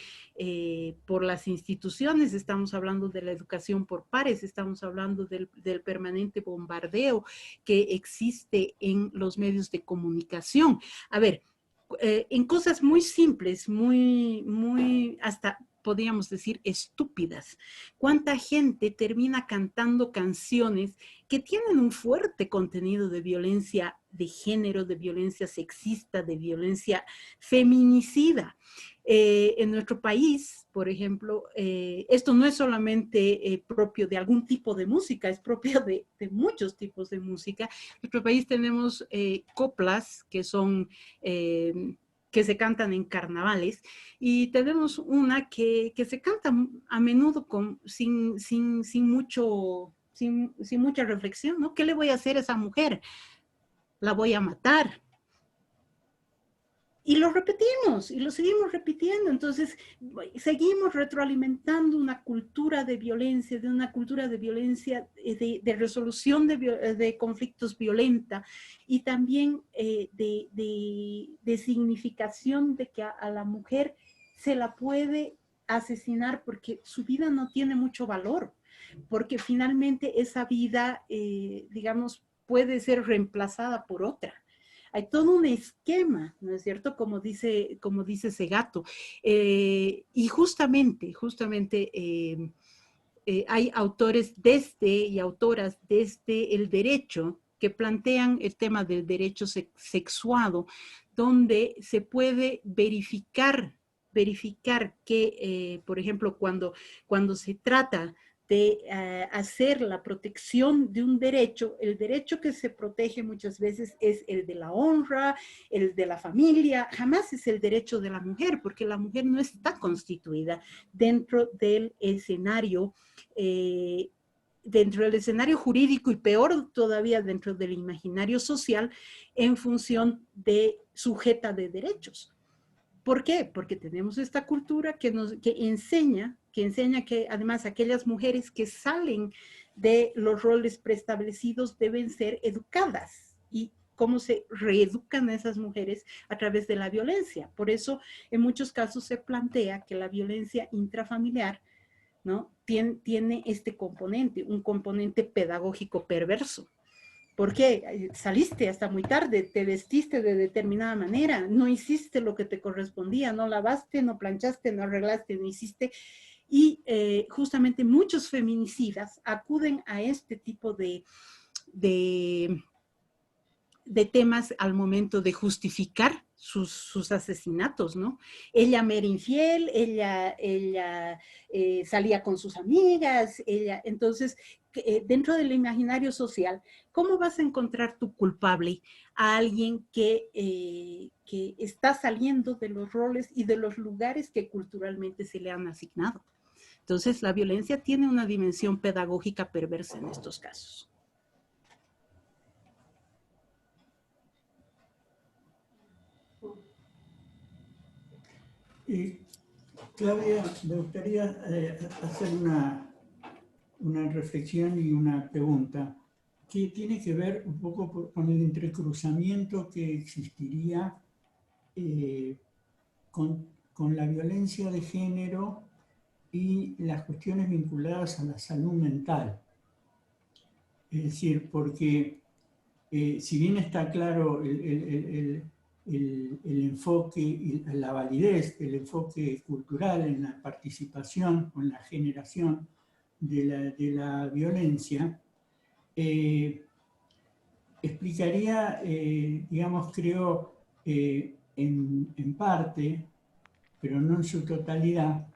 por las instituciones, estamos hablando de la educación por pares, estamos hablando del permanente bombardeo que existe en los medios de comunicación. A ver, en cosas muy simples, muy hasta podríamos decir estúpidas. ¿Cuánta gente termina cantando canciones que tienen un fuerte contenido de violencia de género, de violencia sexista, de violencia feminicida? En nuestro país, por ejemplo, esto no es solamente propio de algún tipo de música, es propio de muchos tipos de música. En nuestro país tenemos coplas que son que se cantan en carnavales, y tenemos una que se canta a menudo sin mucha reflexión, ¿no? ¿Qué le voy a hacer a esa mujer? La voy a matar. Y lo repetimos, y lo seguimos repitiendo. Entonces, seguimos retroalimentando una cultura de violencia, de resolución de conflictos violenta, y también de significación de que a la mujer se la puede asesinar porque su vida no tiene mucho valor, porque finalmente esa vida, digamos, puede ser reemplazada por otra. Hay todo un esquema, ¿no es cierto? Como dice Segato. Y justamente hay autores y autoras desde el derecho que plantean el tema del derecho sexuado, donde se puede verificar que, por ejemplo, cuando se trata de hacer la protección de un derecho, el derecho que se protege muchas veces es el de la honra, el de la familia, jamás es el derecho de la mujer, porque la mujer no está constituida dentro del escenario jurídico, y peor todavía dentro del imaginario social, en función de sujeta de derechos. ¿Por qué? Porque tenemos esta cultura que enseña que además aquellas mujeres que salen de los roles preestablecidos deben ser educadas, y cómo se reeducan a esas mujeres a través de la violencia. Por eso, en muchos casos se plantea que la violencia intrafamiliar, ¿no?, tiene este componente, un componente pedagógico perverso. ¿Por qué? Saliste hasta muy tarde, te vestiste de determinada manera, no hiciste lo que te correspondía, no lavaste, no planchaste, no arreglaste, no hiciste. Y justamente muchos feminicidas acuden a este tipo de temas al momento de justificar sus asesinatos, ¿no? Ella me era infiel, ella salía con sus amigas, entonces, dentro del imaginario social, ¿cómo vas a encontrar tu culpable a alguien que está saliendo de los roles y de los lugares que culturalmente se le han asignado? Entonces, la violencia tiene una dimensión pedagógica perversa en estos casos. Claudia, me gustaría hacer una reflexión y una pregunta que tiene que ver un poco con el entrecruzamiento que existiría con la violencia de género y las cuestiones vinculadas a la salud mental. Es decir, porque si bien está claro el enfoque y la validez del enfoque cultural en la participación o en la generación de la violencia, explicaría, digamos, creo, en parte, pero no en su totalidad,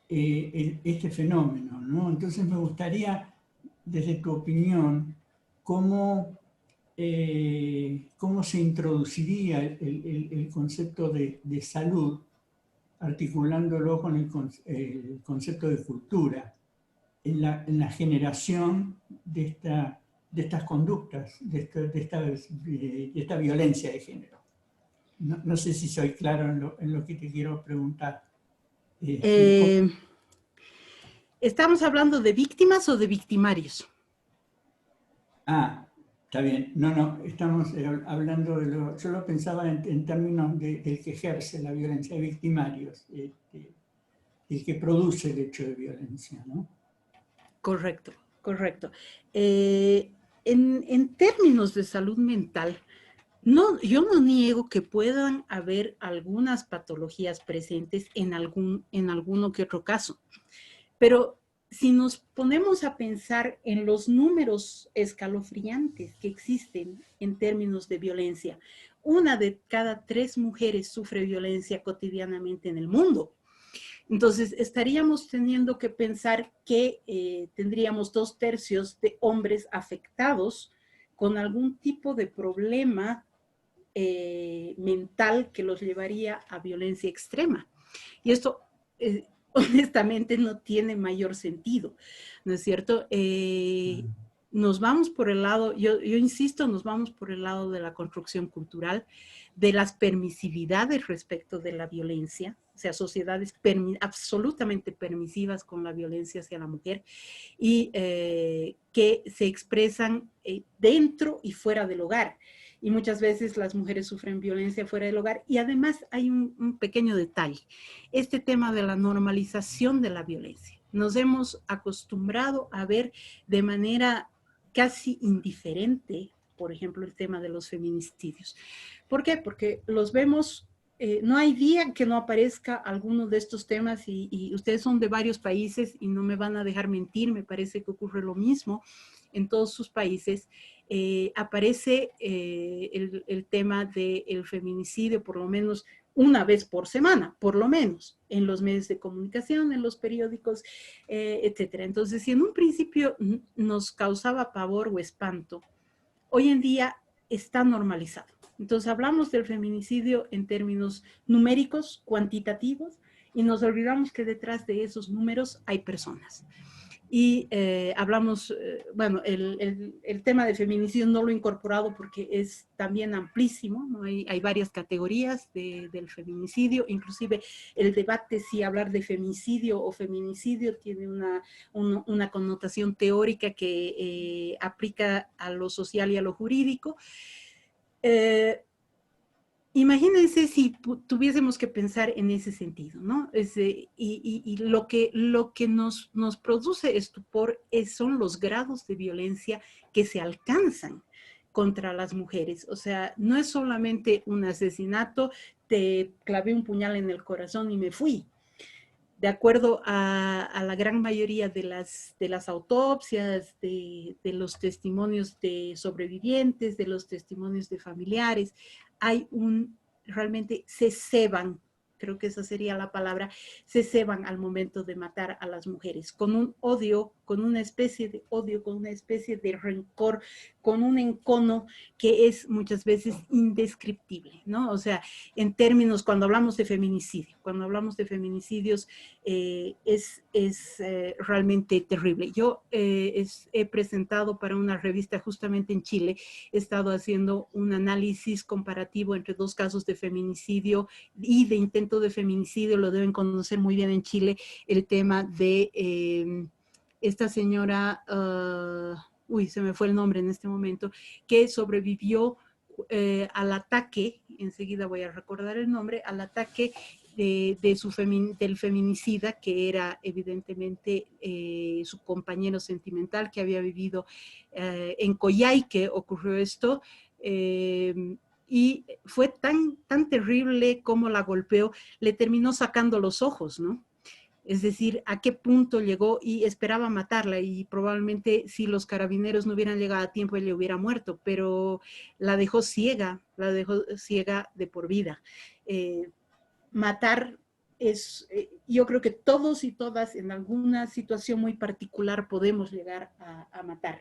este fenómeno, ¿no? Entonces me gustaría, desde tu opinión, cómo se introduciría el concepto de salud, articulándolo con el concepto de cultura, en la generación de estas conductas, de esta violencia de género. No sé si soy claro en lo que te quiero preguntar. ¿Estamos hablando de víctimas o de victimarios? Está bien. No, estamos hablando yo lo pensaba en términos del que ejerce la violencia, de victimarios, el que produce el hecho de violencia, ¿no? Correcto, correcto. En términos de salud mental, yo no niego que puedan haber algunas patologías presentes en alguno que otro caso, pero si nos ponemos a pensar en los números escalofriantes que existen en términos de violencia, 1 de cada 3 mujeres sufre violencia cotidianamente en el mundo. Entonces, estaríamos teniendo que pensar que tendríamos 2/3 de hombres afectados con algún tipo de problema mental que los llevaría a violencia extrema. Y esto, honestamente, no tiene mayor sentido, ¿no es cierto? Nos vamos por el lado, yo insisto, nos vamos por el lado de la construcción cultural, de las permisividades respecto de la violencia, o sea, sociedades absolutamente permisivas con la violencia hacia la mujer y que se expresan dentro y fuera del hogar. Y muchas veces las mujeres sufren violencia fuera del hogar. Y además hay un pequeño detalle, este tema de la normalización de la violencia. Nos hemos acostumbrado a ver de manera casi indiferente, por ejemplo, el tema de los feminicidios. ¿Por qué? Porque los vemos, no hay día que no aparezca alguno de estos temas y ustedes son de varios países y no me van a dejar mentir, me parece que ocurre lo mismo en todos sus países. Aparece el tema del feminicidio por lo menos 1 vez por semana, por lo menos, en los medios de comunicación, en los periódicos, etcétera. Entonces, si en un principio nos causaba pavor o espanto, hoy en día está normalizado. Entonces, hablamos del feminicidio en términos numéricos, cuantitativos, y nos olvidamos que detrás de esos números hay personas. Y hablamos, bueno, el tema de feminicidio no lo he incorporado porque es también amplísimo, ¿no? Hay varias categorías del feminicidio, inclusive el debate si hablar de femicidio o feminicidio tiene una connotación teórica que aplica a lo social y a lo jurídico. Imagínense si tuviésemos que pensar en ese sentido, ¿no? Y lo que nos produce estupor son los grados de violencia que se alcanzan contra las mujeres. O sea, no es solamente un asesinato, te clavé un puñal en el corazón y me fui. De acuerdo a la gran mayoría de las autopsias, de los testimonios de sobrevivientes, de los testimonios de familiares, realmente se ceban, creo que esa sería la palabra, se ceban al momento de matar a las mujeres, con un odio, con una especie de odio, con una especie de rencor, con un encono que es muchas veces indescriptible, ¿no? O sea, en términos, cuando hablamos de feminicidio, cuando hablamos de feminicidios, es realmente terrible. Yo he presentado para una revista justamente en Chile, he estado haciendo un análisis comparativo entre 2 casos de feminicidio y de intento de feminicidio, lo deben conocer muy bien en Chile, el tema de esta señora, se me fue el nombre en este momento, que sobrevivió al ataque, enseguida voy a recordar el nombre, al ataque del feminicida, que era evidentemente su compañero sentimental que había vivido en Coyhaique, ocurrió esto. y fue tan terrible como la golpeó, le terminó sacando los ojos, ¿no? Es decir, a qué punto llegó y esperaba matarla, y probablemente si los carabineros no hubieran llegado a tiempo, ella hubiera muerto, pero la dejó ciega de por vida. Matar es, yo creo que todos y todas en alguna situación muy particular podemos llegar a matar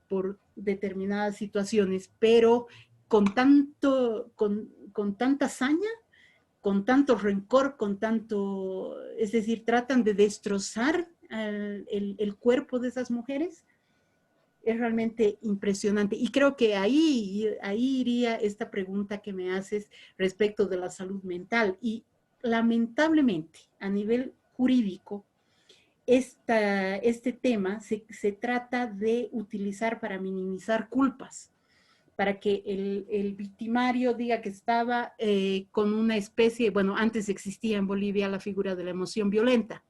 por determinadas situaciones, pero con tanta hazaña, con tanto rencor, es decir, tratan de destrozar el cuerpo de esas mujeres. Es realmente impresionante. Y creo que ahí iría esta pregunta que me haces respecto de la salud mental. Y lamentablemente, a nivel jurídico, este tema se trata de utilizar para minimizar culpas, para que el victimario diga que estaba con una especie, bueno, antes existía en Bolivia la figura de la emoción violenta.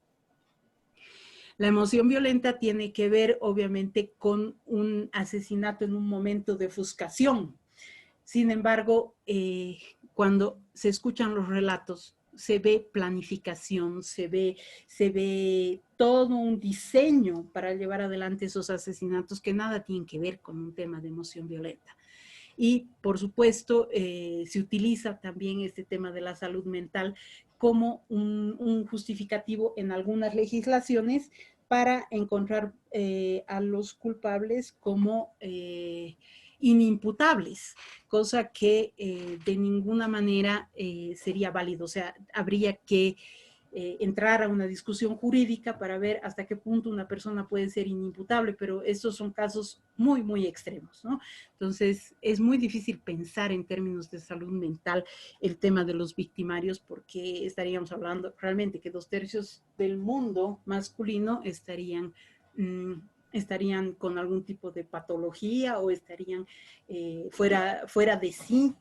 La emoción violenta tiene que ver, obviamente, con un asesinato en un momento de ofuscación. Sin embargo, cuando se escuchan los relatos, se ve planificación, se ve todo un diseño para llevar adelante esos asesinatos que nada tienen que ver con un tema de emoción violenta. Y, por supuesto, se utiliza también este tema de la salud mental como un justificativo en algunas legislaciones para encontrar a los culpables como inimputables, cosa que de ninguna manera sería válido. O sea, habría que entrar a una discusión jurídica para ver hasta qué punto una persona puede ser inimputable, pero estos son casos muy, muy extremos, ¿no? Entonces, es muy difícil pensar en términos de salud mental el tema de los victimarios, porque estaríamos hablando realmente que 2/3 del mundo masculino estarían con algún tipo de patología o estarían fuera de sí.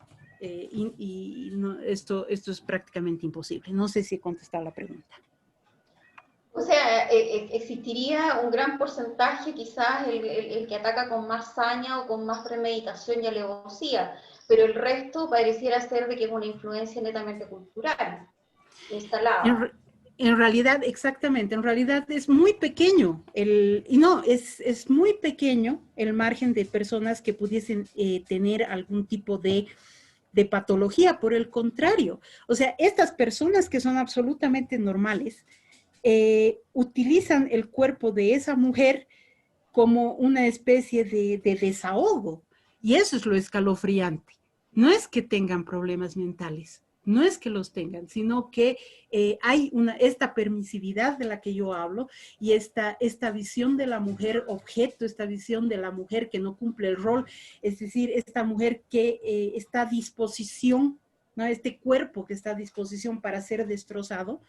No, esto es prácticamente imposible. No sé si he contestado la pregunta. O sea, existiría un gran porcentaje, quizás el que ataca con más saña o con más premeditación y alevosía, pero el resto pareciera ser de que es una influencia netamente cultural, instalada. En realidad, exactamente, en realidad es muy pequeño, es muy pequeño el margen de personas que pudiesen tener algún tipo de patología. Por el contrario, o sea, estas personas que son absolutamente normales utilizan el cuerpo de esa mujer como una especie de desahogo, y eso es lo escalofriante. No es que tengan problemas mentales, no es que los tengan, sino que hay esta permisividad de la que yo hablo, y esta visión de la mujer objeto, esta visión de la mujer que no cumple el rol, es decir, esta mujer que está a disposición, ¿no? Este cuerpo que está a disposición para ser destrozado,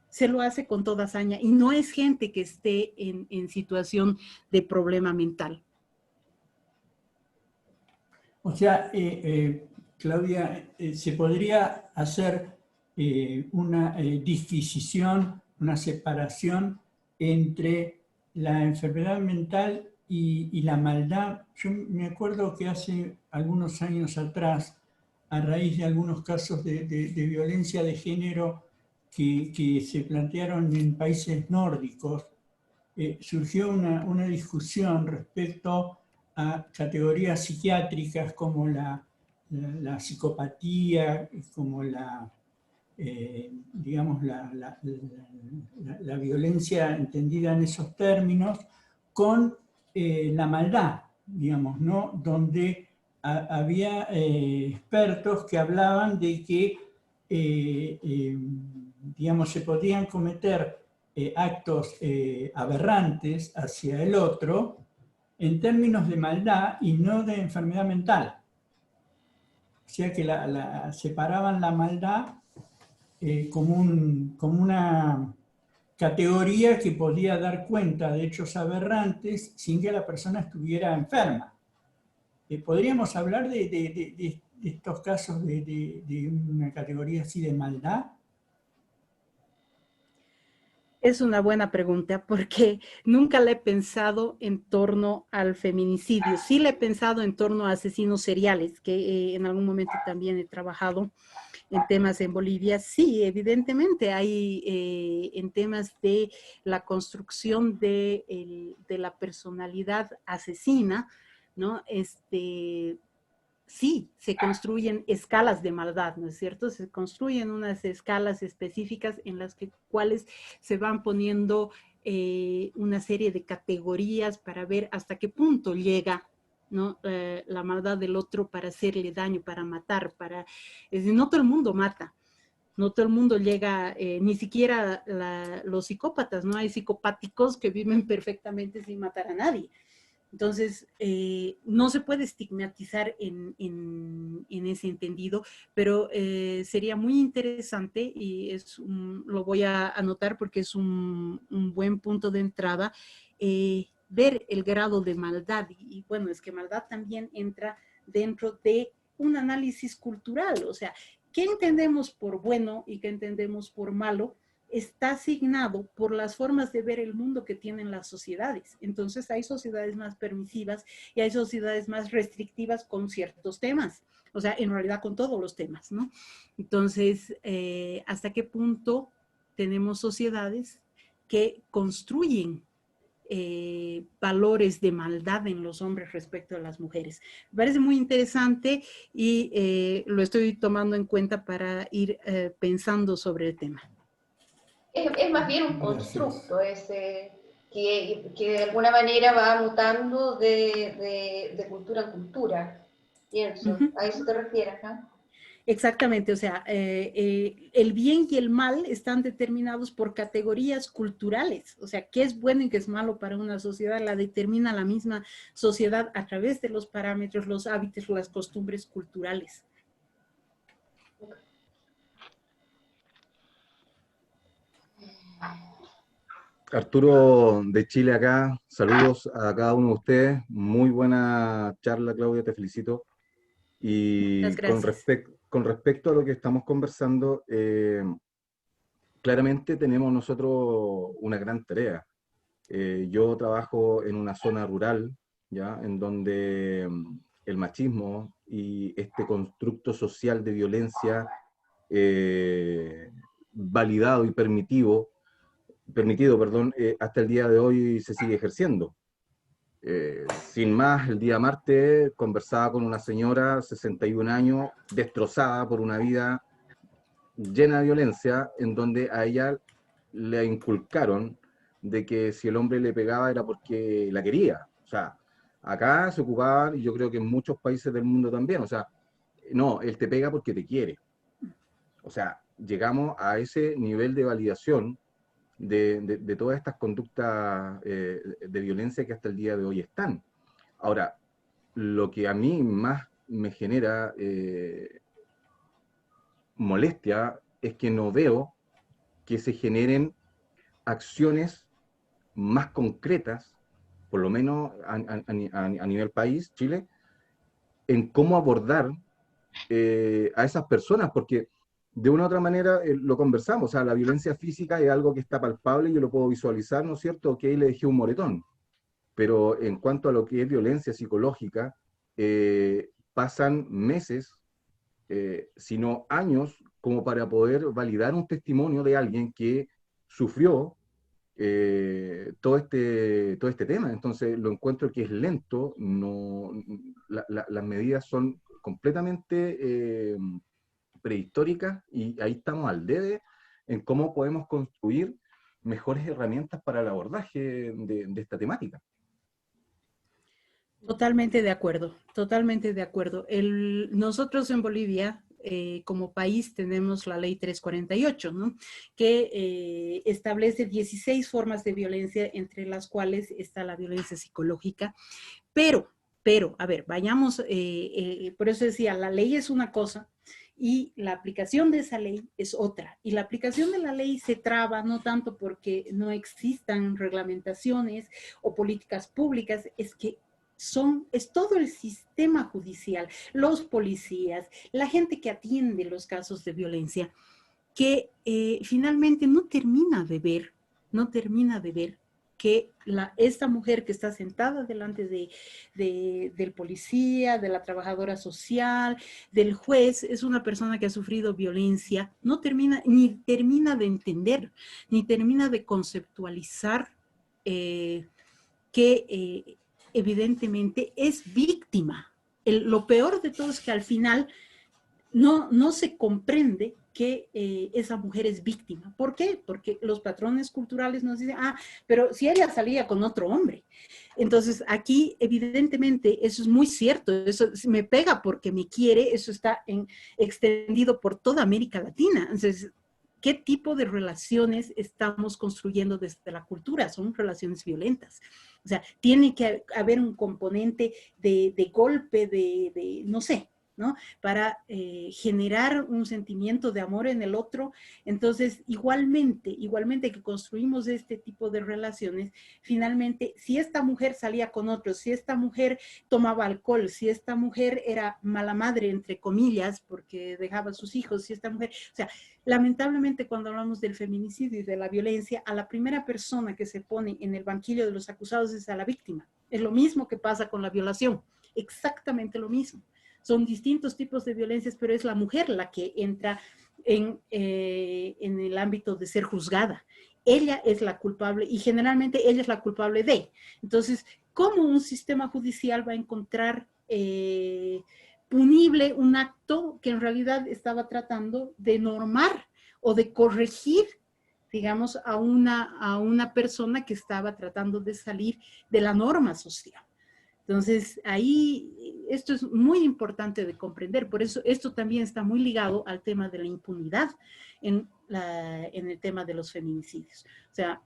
se lo hace con toda hazaña, y no es gente que esté en situación de problema mental. O sea, Claudia, se podría hacer una disquisición, una separación entre la enfermedad mental y la maldad. Yo me acuerdo que hace algunos años atrás, a raíz de algunos casos de violencia de género que se plantearon en países nórdicos, surgió una discusión respecto a categorías psiquiátricas como la psicopatía, como digamos, la violencia entendida en esos términos, con la maldad, digamos, ¿no? Donde había expertos que hablaban de que, digamos, se podían cometer actos aberrantes hacia el otro en términos de maldad y no de enfermedad mental. O sea que separaban la maldad como una categoría que podía dar cuenta de hechos aberrantes sin que la persona estuviera enferma. ¿Podríamos hablar de estos casos de una categoría así de maldad? Es una buena pregunta porque nunca la he pensado en torno al feminicidio. Sí la he pensado en torno a asesinos seriales, que en algún momento también he trabajado en temas en Bolivia. Sí, evidentemente hay en temas de la construcción de la personalidad asesina, ¿no? Sí, se construyen escalas de maldad, ¿no es cierto? Se construyen unas escalas específicas en las cuales se van poniendo una serie de categorías para ver hasta qué punto llega, ¿no? La maldad del otro para hacerle daño, para matar, es decir, no todo el mundo mata. No todo el mundo llega, ni siquiera los psicópatas, ¿no? Hay psicopáticos que viven perfectamente sin matar a nadie. Entonces, no se puede estigmatizar en ese entendido, pero sería muy interesante y lo voy a anotar porque es un buen punto de entrada, ver el grado de maldad. Y bueno, es que maldad también entra dentro de un análisis cultural, o sea, ¿qué entendemos por bueno y qué entendemos por malo? Está asignado por las formas de ver el mundo que tienen las sociedades. Entonces hay sociedades más permisivas y hay sociedades más restrictivas con ciertos temas, o sea, en realidad con todos los temas, ¿no? Entonces, ¿hasta qué punto tenemos sociedades que construyen valores de maldad en los hombres respecto a las mujeres? Me parece muy interesante y lo estoy tomando en cuenta para ir pensando sobre el tema. Es más bien un Gracias. constructo que de alguna manera va mutando de cultura en cultura, pienso. Ujú. ¿A eso te refieres, no? Exactamente, o sea, el bien y el mal están determinados por categorías culturales, o sea, qué es bueno y qué es malo para una sociedad la determina la misma sociedad a través de los parámetros, los hábitos, las costumbres culturales. Arturo de Chile acá, saludos a cada uno de ustedes. Muy buena charla, Claudia, te felicito. Muchas Y gracias. con respecto a lo que estamos conversando, claramente tenemos nosotros una gran tarea. Yo trabajo en una zona rural, ¿ya? En donde el machismo y este constructo social de violencia validado y permitido, perdón, hasta el día de hoy se sigue ejerciendo. Sin más, el día martes conversaba con una señora, 61 años, destrozada por una vida llena de violencia, en donde a ella le inculcaron de que si el hombre le pegaba era porque la quería. O sea, acá se ocupaban, y yo creo que en muchos países del mundo también, o sea, no, él te pega porque te quiere. O sea, llegamos a ese nivel de validación de todas estas conductas de violencia que hasta el día de hoy están. Ahora, lo que a mí más me genera molestia es que no veo que se generen acciones más concretas, por lo menos a nivel país, Chile, en cómo abordar a esas personas, porque de una u otra manera lo conversamos, o sea, la violencia física es algo que está palpable, yo lo puedo visualizar, ¿no es cierto? Ok, le dejé un moretón, pero en cuanto a lo que es violencia psicológica, pasan meses, sino años, como para poder validar un testimonio de alguien que sufrió todo este tema. Entonces lo encuentro que es lento, no, las medidas son completamente prehistóricas y ahí estamos al debe en cómo podemos construir mejores herramientas para el abordaje de esta temática. Totalmente de acuerdo, totalmente de acuerdo. Nosotros en Bolivia, como país, tenemos la ley 348, ¿no? Que establece 16 formas de violencia, entre las cuales está la violencia psicológica. Pero, a ver, vayamos, por eso decía, la ley es una cosa y la aplicación de esa ley es otra. Y la aplicación de la ley se traba no tanto porque no existan reglamentaciones o políticas públicas, es que es todo el sistema judicial, los policías, la gente que atiende los casos de violencia, que finalmente no termina de ver no termina de ver que esta mujer que está sentada delante del policía, de la trabajadora social, del juez, es una persona que ha sufrido violencia, ni termina de entender, ni termina de conceptualizar que evidentemente es víctima. Lo peor de todo es que al final no se comprende que esa mujer es víctima. ¿Por qué? Porque los patrones culturales nos dicen, pero si ella salía con otro hombre. Entonces, aquí, evidentemente, eso es muy cierto, eso me pega porque me quiere, eso está extendido por toda América Latina. Entonces, ¿qué tipo de relaciones estamos construyendo desde la cultura? Son relaciones violentas. O sea, tiene que haber un componente de golpe, no sé, ¿no? Para generar un sentimiento de amor en el otro. Entonces, igualmente que construimos este tipo de relaciones, finalmente, si esta mujer salía con otros, si esta mujer tomaba alcohol, si esta mujer era mala madre, entre comillas, porque dejaba a sus hijos, si esta mujer, o sea, lamentablemente cuando hablamos del feminicidio y de la violencia, a la primera persona que se pone en el banquillo de los acusados es a la víctima. Es lo mismo que pasa con la violación, exactamente lo mismo. Son distintos tipos de violencias, pero es la mujer la que entra en el ámbito de ser juzgada. Ella es la culpable y generalmente ella es la culpable de. Entonces, ¿cómo un sistema judicial va a encontrar punible un acto que en realidad estaba tratando de normar o de corregir, digamos, a una persona que estaba tratando de salir de la norma social? Entonces, ahí esto es muy importante de comprender. Por eso esto también está muy ligado al tema de la impunidad en el tema de los feminicidios. O sea,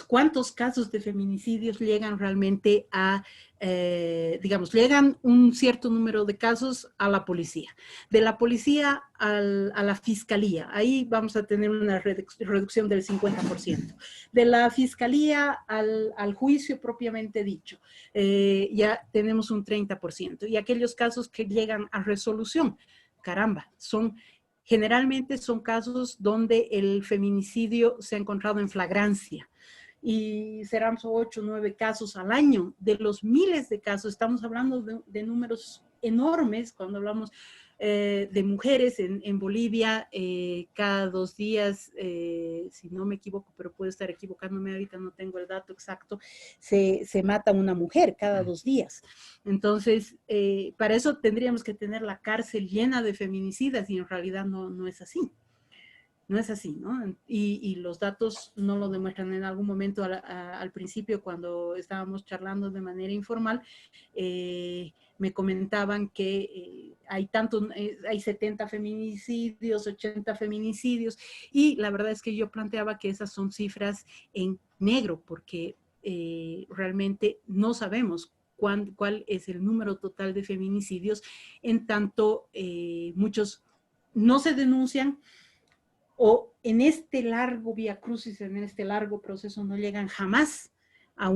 ¿cuántos casos de feminicidios llegan realmente digamos, llegan un cierto número de casos a la policía? De la policía a la fiscalía, ahí vamos a tener una reducción del 50%. De la fiscalía al juicio propiamente dicho, ya tenemos un 30%. Y aquellos casos que llegan a resolución, caramba, generalmente son casos donde el feminicidio se ha encontrado en flagrancia. Y serán 8 o 9 casos al año. De los miles de casos, estamos hablando de números enormes cuando hablamos de mujeres en Bolivia. Cada 2 días, si no me equivoco, pero puedo estar equivocándome ahorita, no tengo el dato exacto, se mata una mujer cada 2 días. Entonces, para eso tendríamos que tener la cárcel llena de feminicidas y en realidad no es así. No es así, ¿no? Y los datos no lo demuestran. En algún momento al principio, cuando estábamos charlando de manera informal, me comentaban que hay 70 feminicidios, 80 feminicidios, y la verdad es que yo planteaba que esas son cifras en negro, porque realmente no sabemos cuál es el número total de feminicidios, en tanto muchos no se denuncian, o en este largo viacrucis, en este largo proceso, no llegan jamás a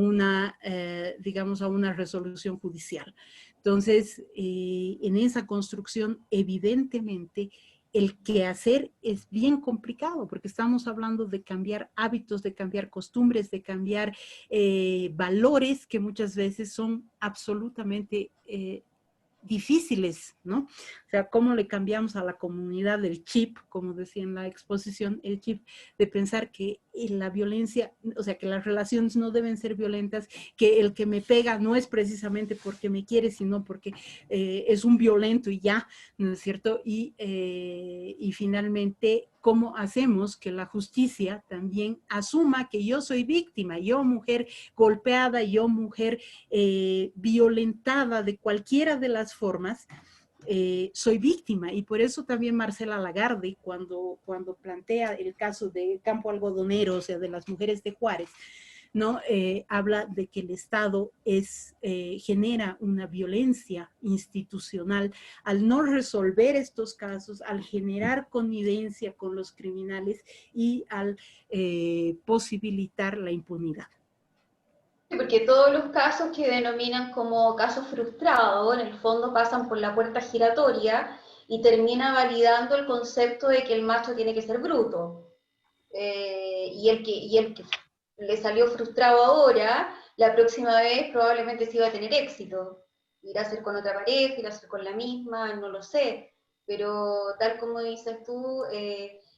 digamos, a una resolución judicial. Entonces, en esa construcción, evidentemente, el quehacer es bien complicado, porque estamos hablando de cambiar hábitos, de cambiar costumbres, de cambiar valores que muchas veces son absolutamente difíciles, ¿no? O sea, cómo le cambiamos a la comunidad el chip, como decía en la exposición, el chip de pensar que la violencia, o sea, que las relaciones no deben ser violentas, que el que me pega no es precisamente porque me quiere, sino porque es un violento y ya, ¿no es cierto? Y finalmente, ¿cómo hacemos que la justicia también asuma que yo soy víctima, yo mujer golpeada, yo mujer violentada de cualquiera de las formas, soy víctima? Y por eso también Marcela Lagarde, cuando plantea el caso de Campo Algodonero, o sea, de las mujeres de Juárez, ¿no? Habla de que el Estado genera una violencia institucional al no resolver estos casos, al generar connivencia con los criminales y al posibilitar la impunidad. Porque todos los casos que denominan como casos frustrados, en el fondo pasan por la puerta giratoria y termina validando el concepto de que el macho tiene que ser bruto. y el que le salió frustrado ahora, la próxima vez probablemente sí va a tener éxito. Irá a ser con otra pareja, irá a ser con la misma, no lo sé. Pero tal como dices tú,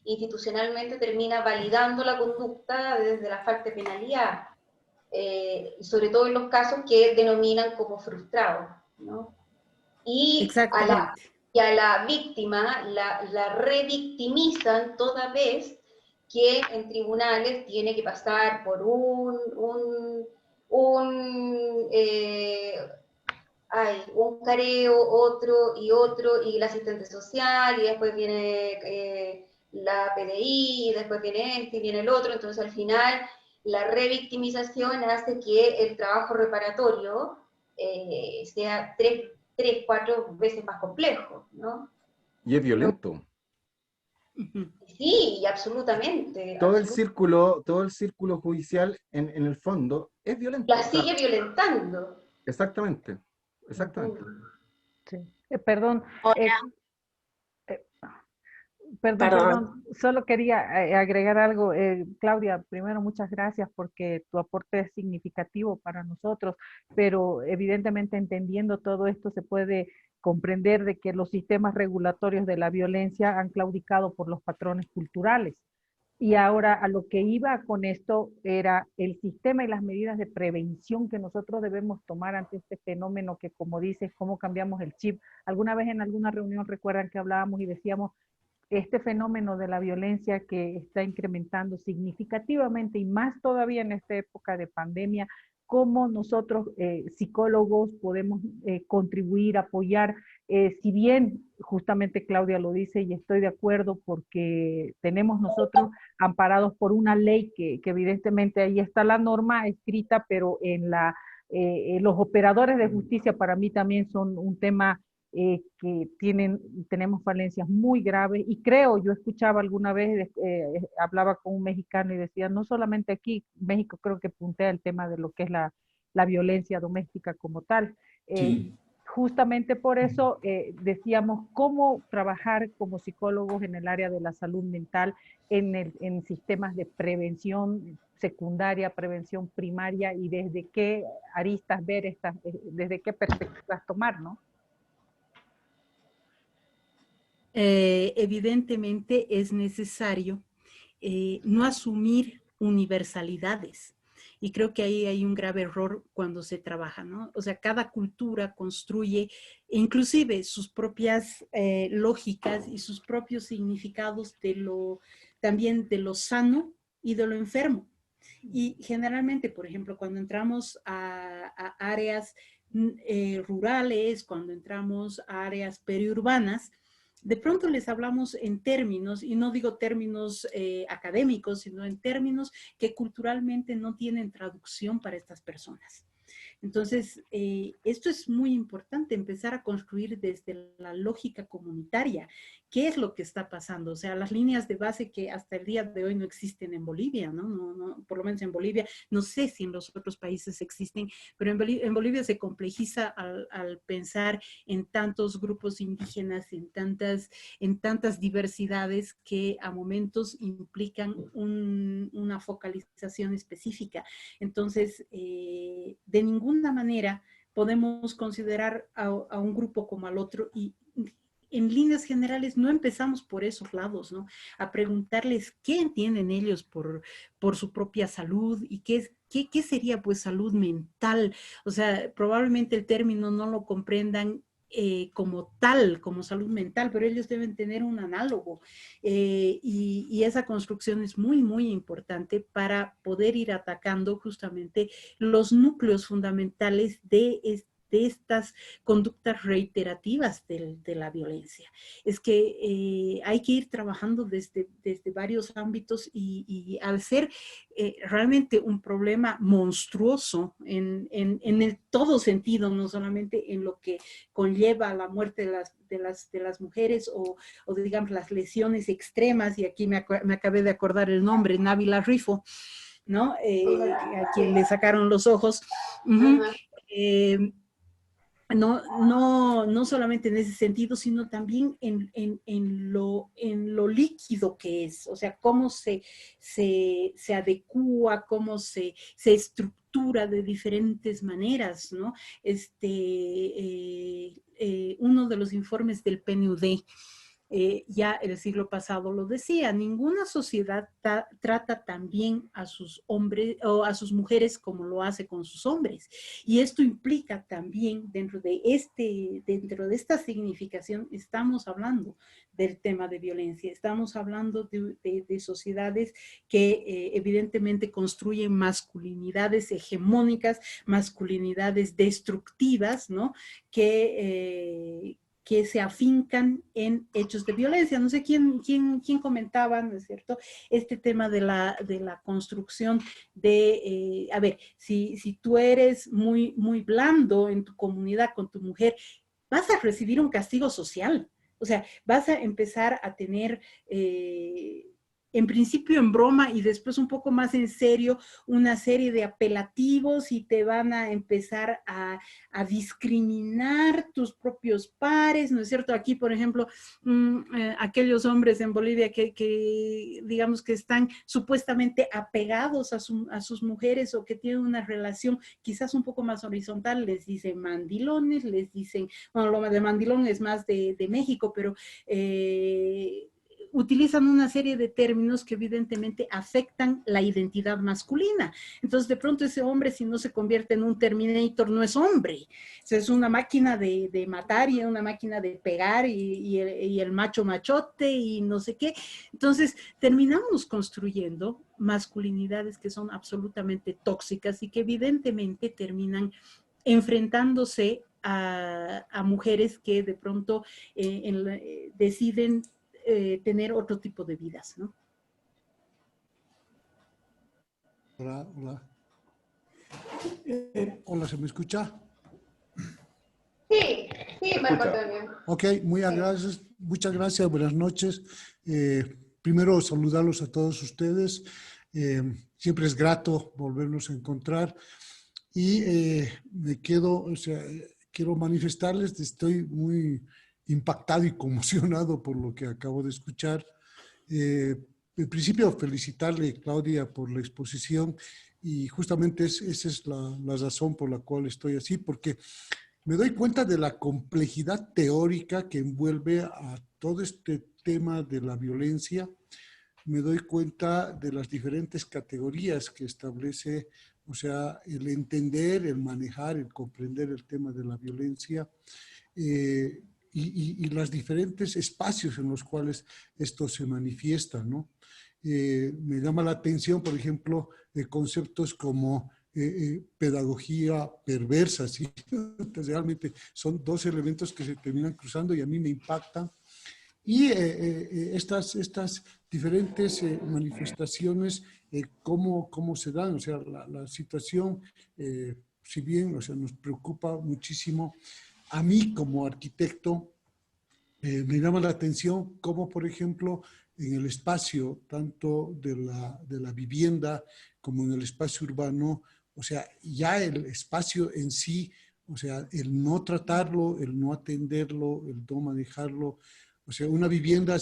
institucionalmente termina validando la conducta desde la falta de penalidad, sobre todo en los casos que denominan como frustrados, ¿no? Exactamente. Y a la víctima la revictimizan toda vez que en tribunales tiene que pasar por un careo, otro, y el asistente social, y después viene la PDI, y después viene este, y viene el otro, entonces al final la revictimización hace que el trabajo reparatorio sea cuatro veces más complejo, ¿no? Y es violento. Sí, absolutamente. Todo el círculo judicial en el fondo es violento. La O sea, sigue violentando. exactamente, exactamente. Sí. Perdón, Hola, perdón. perdón, solo quería agregar algo. Claudia, primero muchas gracias porque tu aporte es significativo para nosotros, pero evidentemente entendiendo todo esto se puede comprender de que los sistemas regulatorios de la violencia han claudicado por los patrones culturales. Y ahora a lo que iba con esto era el sistema y las medidas de prevención que nosotros debemos tomar ante este fenómeno que, como dices, cómo cambiamos el chip. Alguna vez en alguna reunión recuerdan que hablábamos y decíamos, este fenómeno de la violencia que está incrementando significativamente y más todavía en esta época de pandemia, cómo nosotros psicólogos podemos contribuir, apoyar, si bien justamente Claudia lo dice y estoy de acuerdo porque tenemos nosotros amparados por una ley que evidentemente ahí está la norma escrita, pero los operadores de justicia para mí también son un tema que tenemos falencias muy graves y creo, yo escuchaba alguna vez, hablaba con un mexicano y decía, no solamente aquí, México creo que puntea el tema de lo que es la violencia doméstica como tal. Sí. Justamente por eso decíamos cómo trabajar como psicólogos en el área de la salud mental, en sistemas de prevención secundaria, prevención primaria y desde qué aristas ver desde qué perspectivas tomar, ¿no? Evidentemente es necesario no asumir universalidades. Y creo que ahí hay un grave error cuando se trabaja, ¿no? O sea, cada cultura construye inclusive sus propias lógicas y sus propios significados también de lo sano y de lo enfermo. Y generalmente, por ejemplo, cuando entramos a áreas rurales, cuando entramos a áreas periurbanas, de pronto les hablamos en términos, y no digo términos académicos, sino en términos que culturalmente no tienen traducción para estas personas. Entonces, esto es muy importante, empezar a construir desde la lógica comunitaria. ¿Qué es lo que está pasando? O sea, las líneas de base que hasta el día de hoy no existen en Bolivia, ¿no? Por lo menos en Bolivia, no sé si en los otros países existen, pero en Bolivia se complejiza al pensar en tantos grupos indígenas, en tantas diversidades que a momentos implican una focalización específica. Entonces, de ninguna manera podemos considerar a un grupo como al otro y en líneas generales no empezamos por esos lados, ¿no? A preguntarles qué entienden ellos por su propia salud y qué sería pues salud mental. O sea, probablemente el término no lo comprendan como tal, como salud mental, pero ellos deben tener un análogo y esa construcción es muy, muy importante para poder ir atacando justamente los núcleos fundamentales de estas conductas reiterativas de la violencia. Es que hay que ir trabajando desde varios ámbitos y al ser realmente un problema monstruoso en el todo sentido, no solamente en lo que conlleva la muerte de las mujeres o digamos las lesiones extremas, y aquí me acabé de acordar el nombre, Nabila Rifo, ¿no? A quien le sacaron los ojos. no solamente en ese sentido, sino también en lo líquido que es, o sea, cómo se adecúa, cómo se estructura de diferentes maneras, ¿no? Uno de los informes del PNUD, ya el siglo pasado lo decía, ninguna sociedad trata tan bien a sus hombres o a sus mujeres como lo hace con sus hombres. Y esto implica también, dentro de esta significación, estamos hablando del tema de violencia, estamos hablando de sociedades que evidentemente construyen masculinidades hegemónicas, masculinidades destructivas, ¿no? Que se afincan en hechos de violencia. No sé quién comentaba, ¿no es cierto?, este tema de la construcción de, a ver, si tú eres muy blando en tu comunidad con tu mujer, vas a recibir un castigo social. O sea, vas a empezar a tener, en principio en broma y después un poco más en serio, una serie de apelativos y te van a empezar a discriminar tus propios pares, ¿no es cierto? Aquí, por ejemplo, aquellos hombres en Bolivia que digamos que están supuestamente apegados a sus mujeres o que tienen una relación quizás un poco más horizontal, les dicen mandilones, les dicen, bueno, lo de mandilón es más de México, pero utilizan una serie de términos que evidentemente afectan la identidad masculina. Entonces, de pronto ese hombre, si no se convierte en un Terminator, no es hombre. O sea, es una máquina de matar y una máquina de pegar y el macho machote y no sé qué. Entonces, terminamos construyendo masculinidades que son absolutamente tóxicas y que evidentemente terminan enfrentándose a mujeres que de pronto deciden tener otro tipo de vidas, ¿no? Hola, hola. Hola, ¿se me escucha? Sí, sí, Marco Antonio. Ok, muchas gracias, buenas noches. Primero, saludarlos a todos ustedes. Siempre es grato volvernos a encontrar. Y quiero manifestarles que estoy muy impactado y conmocionado por lo que acabo de escuchar. En principio, felicitarle, Claudia, por la exposición y justamente esa es la razón por la cual estoy así, porque me doy cuenta de la complejidad teórica que envuelve a todo este tema de la violencia. Me doy cuenta de las diferentes categorías que establece, o sea, el entender, el manejar, el comprender el tema de la violencia y los diferentes espacios en los cuales esto se manifiesta, ¿no? Me llama la atención, por ejemplo, conceptos como pedagogía perversa, ¿sí? Realmente son dos elementos que se terminan cruzando y a mí me impactan. Y estas diferentes manifestaciones, cómo se dan, o sea, la situación, si bien, o sea, nos preocupa muchísimo, a mí como arquitecto, me llama la atención cómo, por ejemplo, en el espacio, tanto de la vivienda como en el espacio urbano, o sea, ya el espacio en sí, o sea, el no tratarlo, el no atenderlo, el no manejarlo, o sea, una vivienda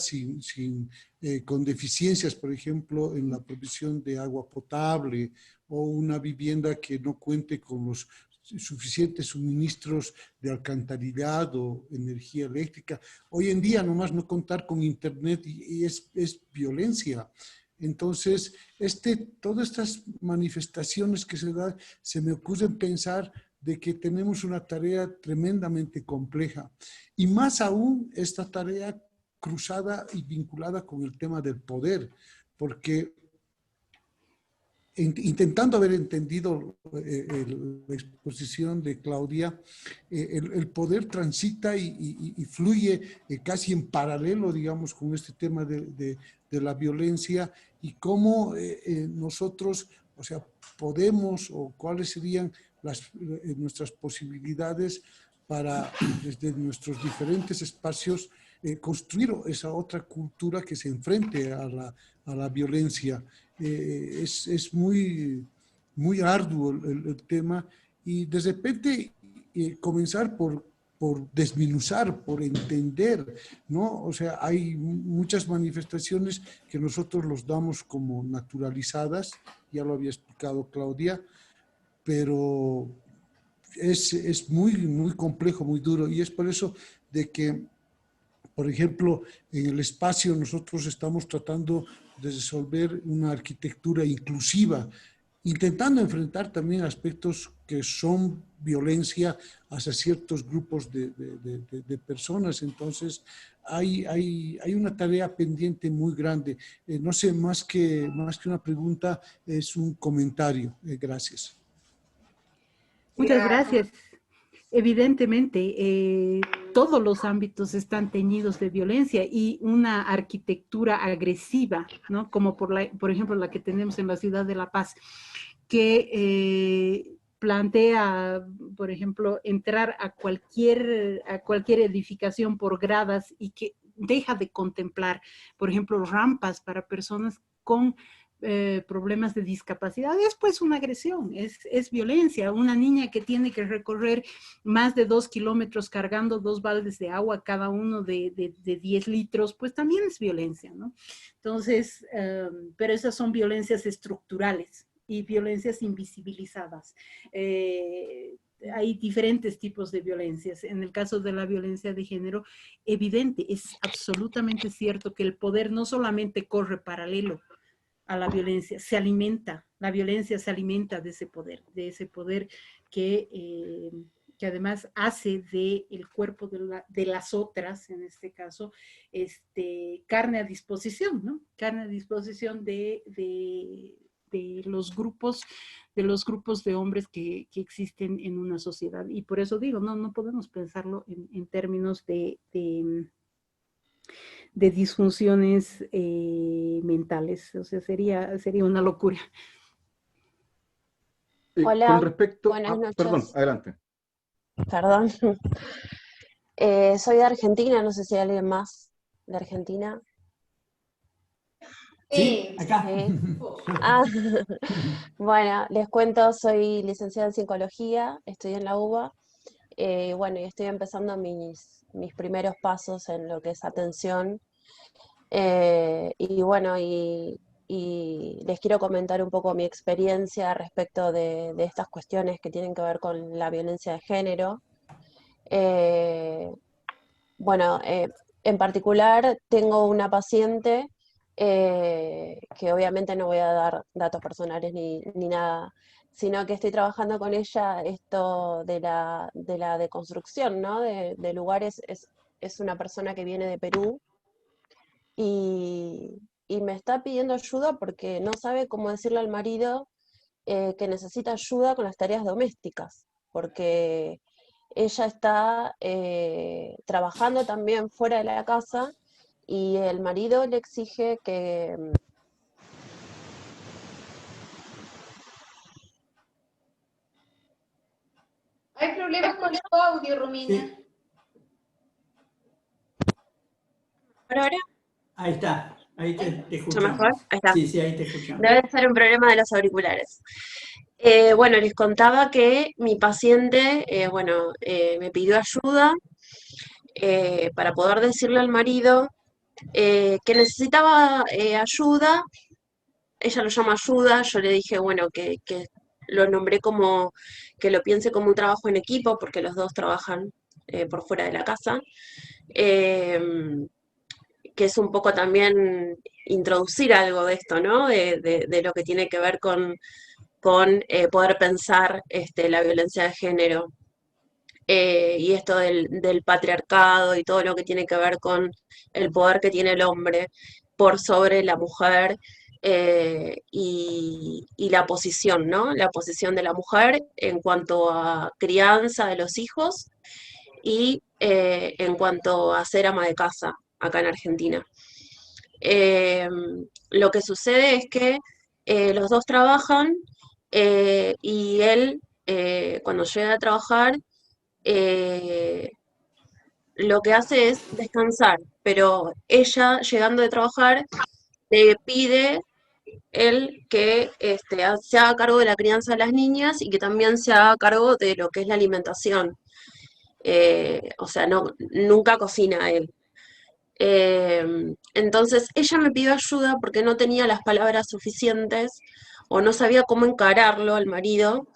con deficiencias, por ejemplo, en la provisión de agua potable, o una vivienda que no cuente con los suficientes suministros de alcantarillado, energía eléctrica. Hoy en día nomás no contar con internet y es violencia. Entonces, todas estas manifestaciones que se dan, se me ocurren pensar de que tenemos una tarea tremendamente compleja. Y más aún esta tarea cruzada y vinculada con el tema del poder, porque intentando haber entendido la exposición de Claudia, el poder transita y fluye casi en paralelo, digamos, con este tema de la violencia y cómo nosotros, o sea, podemos o cuáles serían nuestras posibilidades para, desde nuestros diferentes espacios, construir esa otra cultura que se enfrente a la violencia. Es muy arduo el tema y de repente comenzar por desminuzar, por entender, ¿no? O sea, hay muchas manifestaciones que nosotros los damos como naturalizadas, ya lo había explicado Claudia, pero es muy, muy complejo, muy duro, y es por eso de que, por ejemplo, en el espacio nosotros estamos tratando de resolver una arquitectura inclusiva, intentando enfrentar también aspectos que son violencia hacia ciertos grupos de personas. Entonces, hay una tarea pendiente muy grande. No sé, más que una pregunta, es un comentario. Gracias. Muchas gracias. Evidentemente, todos los ámbitos están teñidos de violencia y una arquitectura agresiva, ¿no? Como por ejemplo la que tenemos en la ciudad de La Paz, que plantea, por ejemplo, entrar a cualquier edificación por gradas y que deja de contemplar, por ejemplo, rampas para personas con problemas de discapacidad. Es pues una agresión, es violencia. Una niña que tiene que recorrer más de 2 kilómetros cargando 2 baldes de agua, cada uno de 10 litros, pues también es violencia, ¿no? Entonces, pero esas son violencias estructurales y violencias invisibilizadas. Hay diferentes tipos de violencias. En el caso de la violencia de género, evidente, es absolutamente cierto que el poder no solamente corre paralelo a la violencia, la violencia se alimenta de ese poder que además hace del cuerpo de las otras, en este caso, carne a disposición, ¿no? Carne a disposición de los grupos de hombres que existen en una sociedad. Y por eso digo, no podemos pensarlo en términos de disfunciones mentales. O sea, sería una locura. Hola, con respecto buenas noches. Perdón, adelante. Perdón. Soy de Argentina, no sé si hay alguien más de Argentina. Sí, acá. Sí. Ah, bueno, les cuento, soy licenciada en psicología, estoy en la UBA, bueno, y estoy empezando mis primeros pasos en lo que es atención. Y bueno, y les quiero comentar un poco mi experiencia respecto de estas cuestiones que tienen que ver con la violencia de género. Eh, bueno, en particular tengo una paciente que obviamente no voy a dar datos personales ni nada, sino que estoy trabajando con ella esto de la deconstrucción, ¿no? De lugares. Es una persona que viene de Perú y me está pidiendo ayuda porque no sabe cómo decirle al marido que necesita ayuda con las tareas domésticas, porque ella está trabajando también fuera de la casa y el marido le exige que... Hay problemas con tu audio, Romina. Sí, ¿Ahora? ahí está. Ahí te ¿Mucho mejor? escuchamos. Ahí está. Sí, ahí te escuchamos. Debe ser un problema de los auriculares. Bueno, les contaba que mi paciente, bueno, me pidió ayuda para poder decirle al marido que necesitaba ayuda. Ella lo llama ayuda, yo le dije, bueno, que lo nombré como, que lo piense como un trabajo en equipo, porque los dos trabajan por fuera de la casa, que es un poco también introducir algo de esto, ¿no? De lo que tiene que ver con poder pensar la violencia de género. Y esto del patriarcado y todo lo que tiene que ver con el poder que tiene el hombre por sobre la mujer, y la posición, ¿no? La posición de la mujer en cuanto a crianza de los hijos y en cuanto a ser ama de casa acá en Argentina. Eh, lo que sucede es que los dos trabajan y él, cuando llega a trabajar, eh, lo que hace es descansar, pero ella, llegando de trabajar, le pide él que se haga cargo de la crianza de las niñas y que también se haga cargo de lo que es la alimentación. O sea, nunca cocina él. Entonces ella me pidió ayuda porque no tenía las palabras suficientes o no sabía cómo encararlo al marido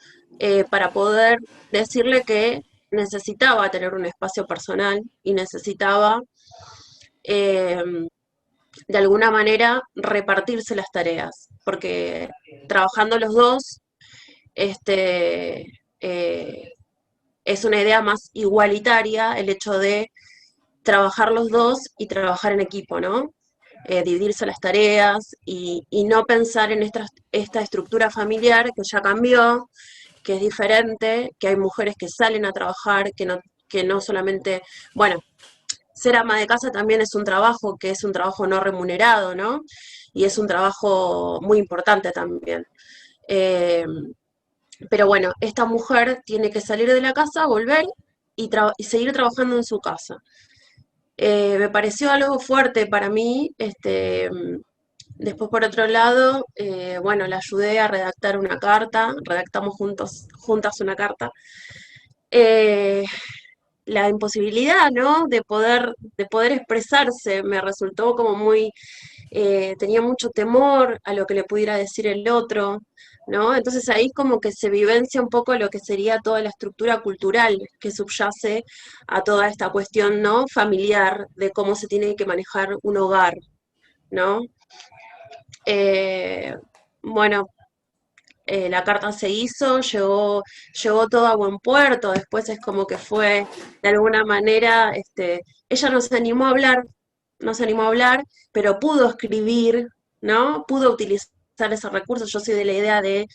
para poder decirle que necesitaba tener un espacio personal y necesitaba de alguna manera repartirse las tareas, porque trabajando los dos es una idea más igualitaria el hecho de trabajar los dos y trabajar en equipo, ¿no? Dividirse las tareas y no pensar en esta estructura familiar que ya cambió, que es diferente, que hay mujeres que salen a trabajar, que no solamente, bueno, ser ama de casa también es un trabajo que es un trabajo no remunerado, ¿no? Y es un trabajo muy importante también. Pero bueno, esta mujer tiene que salir de la casa, volver y seguir trabajando en su casa. Me pareció algo fuerte para mí. Después, por otro lado, bueno, la ayudé a redactar una carta, redactamos juntas una carta. La imposibilidad, ¿no? de poder expresarse me resultó como muy, tenía mucho temor a lo que le pudiera decir el otro, ¿no? Entonces ahí como que se vivencia un poco lo que sería toda la estructura cultural que subyace a toda esta cuestión, ¿no? Familiar, de cómo se tiene que manejar un hogar, ¿no? Bueno, la carta se hizo, llegó todo a buen puerto, después es como que fue, de alguna manera, ella no se animó a hablar, pero pudo escribir, ¿no? Pudo utilizar ese recurso. Yo soy de la idea de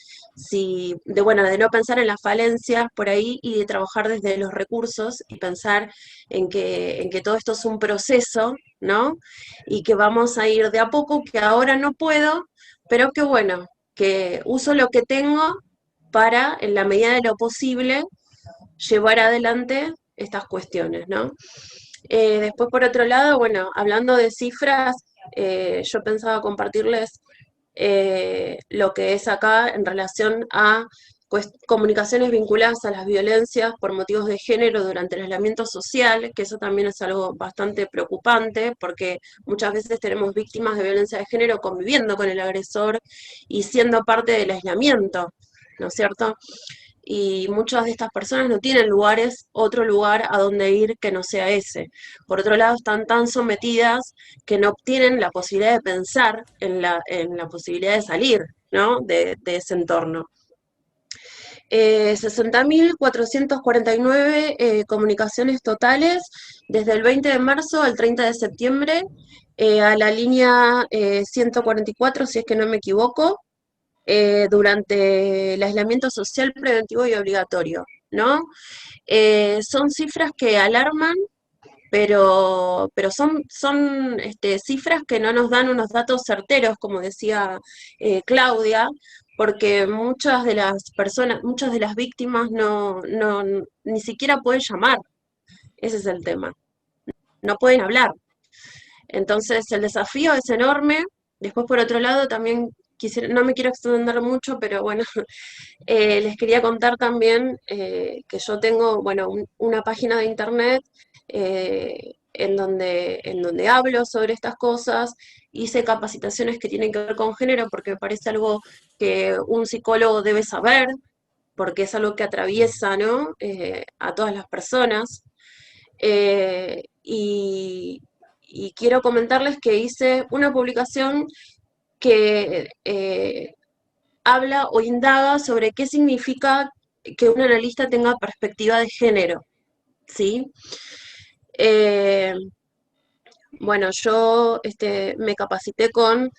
no pensar en las falencias por ahí y de trabajar desde los recursos y pensar en que todo esto es un proceso, ¿no? Y que vamos a ir de a poco, que ahora no puedo, pero que bueno, que uso lo que tengo para, en la medida de lo posible, llevar adelante estas cuestiones, ¿no? Después, por otro lado, bueno, hablando de cifras, yo pensaba compartirles lo que es acá en relación a comunicaciones vinculadas a las violencias por motivos de género durante el aislamiento social, que eso también es algo bastante preocupante, porque muchas veces tenemos víctimas de violencia de género conviviendo con el agresor y siendo parte del aislamiento, ¿no es cierto? Y muchas de estas personas no tienen otro lugar a donde ir que no sea ese. Por otro lado, están tan sometidas que no obtienen la posibilidad de pensar en la posibilidad de salir, ¿no? de ese entorno. 60.449 comunicaciones totales desde el 20 de marzo al 30 de septiembre a la línea 144, si es que no me equivoco, durante el aislamiento social preventivo y obligatorio, ¿no? Son cifras que alarman, pero son cifras que no nos dan unos datos certeros, como decía Claudia, porque muchas de las víctimas ni siquiera pueden llamar, ese es el tema, no pueden hablar. Entonces el desafío es enorme. Después, por otro lado, también no me quiero extender mucho, pero bueno, les quería contar también que yo tengo, bueno, una página de internet en donde hablo sobre estas cosas. Hice capacitaciones que tienen que ver con género porque me parece algo que un psicólogo debe saber, porque es algo que atraviesa, ¿no? A todas las personas. Y quiero comentarles que hice una publicación que habla o indaga sobre qué significa que un analista tenga perspectiva de género, ¿sí? Bueno, yo me capacité con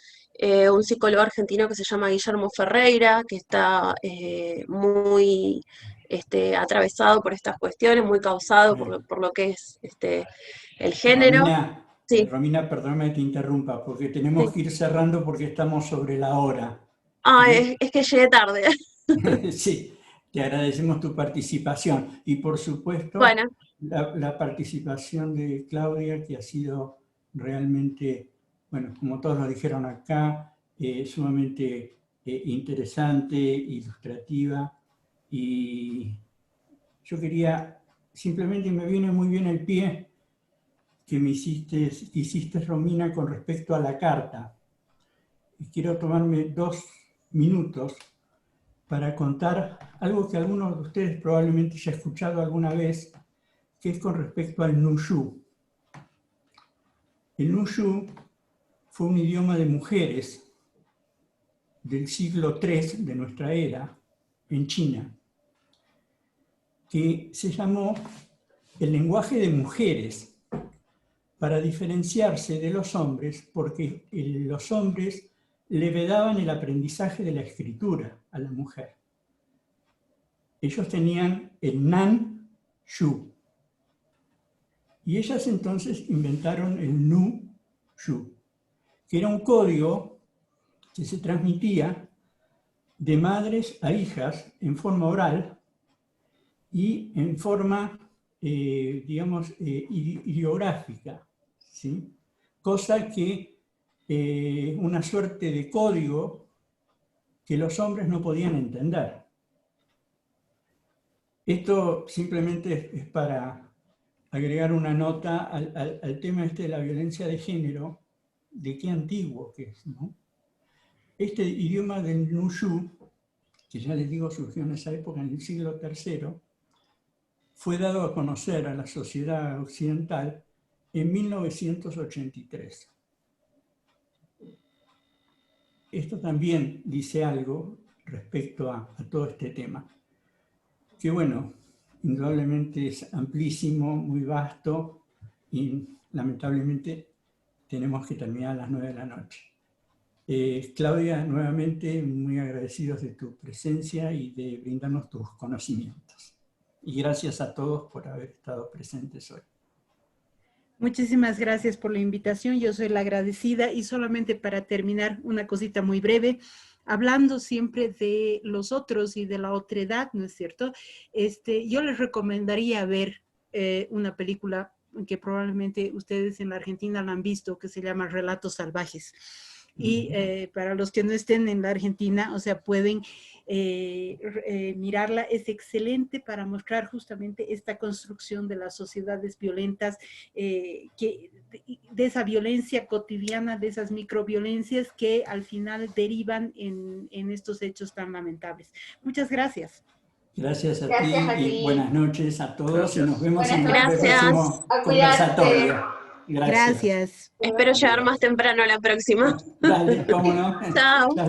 un psicólogo argentino que se llama Guillermo Ferreira, que está muy atravesado por estas cuestiones, muy causado por lo que es el género. Romina, Sí. Romina, perdóname que te interrumpa, porque tenemos Sí. que ir cerrando porque estamos sobre la hora. Es que llegué tarde. Sí, te agradecemos tu participación y por supuesto Bueno. la participación de Claudia, que ha sido realmente, bueno, como todos lo dijeron acá, sumamente interesante, ilustrativa, y yo quería, simplemente me viene muy bien el pie que hiciste, Romina, con respecto a la carta. Y quiero tomarme 2 minutos para contar algo que algunos de ustedes probablemente ya han escuchado alguna vez, que es con respecto al Nushu. El Nushu fue un idioma de mujeres del siglo III de nuestra era, en China, que se llamó el lenguaje de mujeres, para diferenciarse de los hombres, porque los hombres le vedaban el aprendizaje de la escritura a la mujer. Ellos tenían el Nan Shu, y ellas entonces inventaron el Nu Shu, que era un código que se transmitía de madres a hijas en forma oral y en forma, digamos, ideográfica, ¿sí? Cosa que una suerte de código que los hombres no podían entender. Esto simplemente es para agregar una nota al tema este de la violencia de género, de qué antiguo que es, ¿no? Este idioma del Nushu, que ya les digo surgió en esa época, en el siglo III, fue dado a conocer a la sociedad occidental en 1983. Esto también dice algo respecto a todo este tema, que bueno, indudablemente es amplísimo, muy vasto, y lamentablemente tenemos que terminar a las 9 de la noche. Claudia, nuevamente muy agradecidos de tu presencia y de brindarnos tus conocimientos. Y gracias a todos por haber estado presentes hoy. Muchísimas gracias por la invitación, yo soy la agradecida, y solamente para terminar una cosita muy breve, hablando siempre de los otros y de la otredad, ¿no es cierto? Yo les recomendaría ver una película que probablemente ustedes en la Argentina la han visto, que se llama Relatos Salvajes. Y para los que no estén en la Argentina, o sea, pueden mirarla, es excelente para mostrar justamente esta construcción de las sociedades violentas, de esa violencia cotidiana, de esas microviolencias que al final derivan en estos hechos tan lamentables. Muchas gracias. Gracias a Gracias ti a y ti. buenas noches a todos. Gracias. Y nos vemos Buenas en el noches. próximo A cuidarse. conversatorio. Gracias. Gracias. Espero llegar más temprano la próxima. Dale, cómo no. Chao. Chao.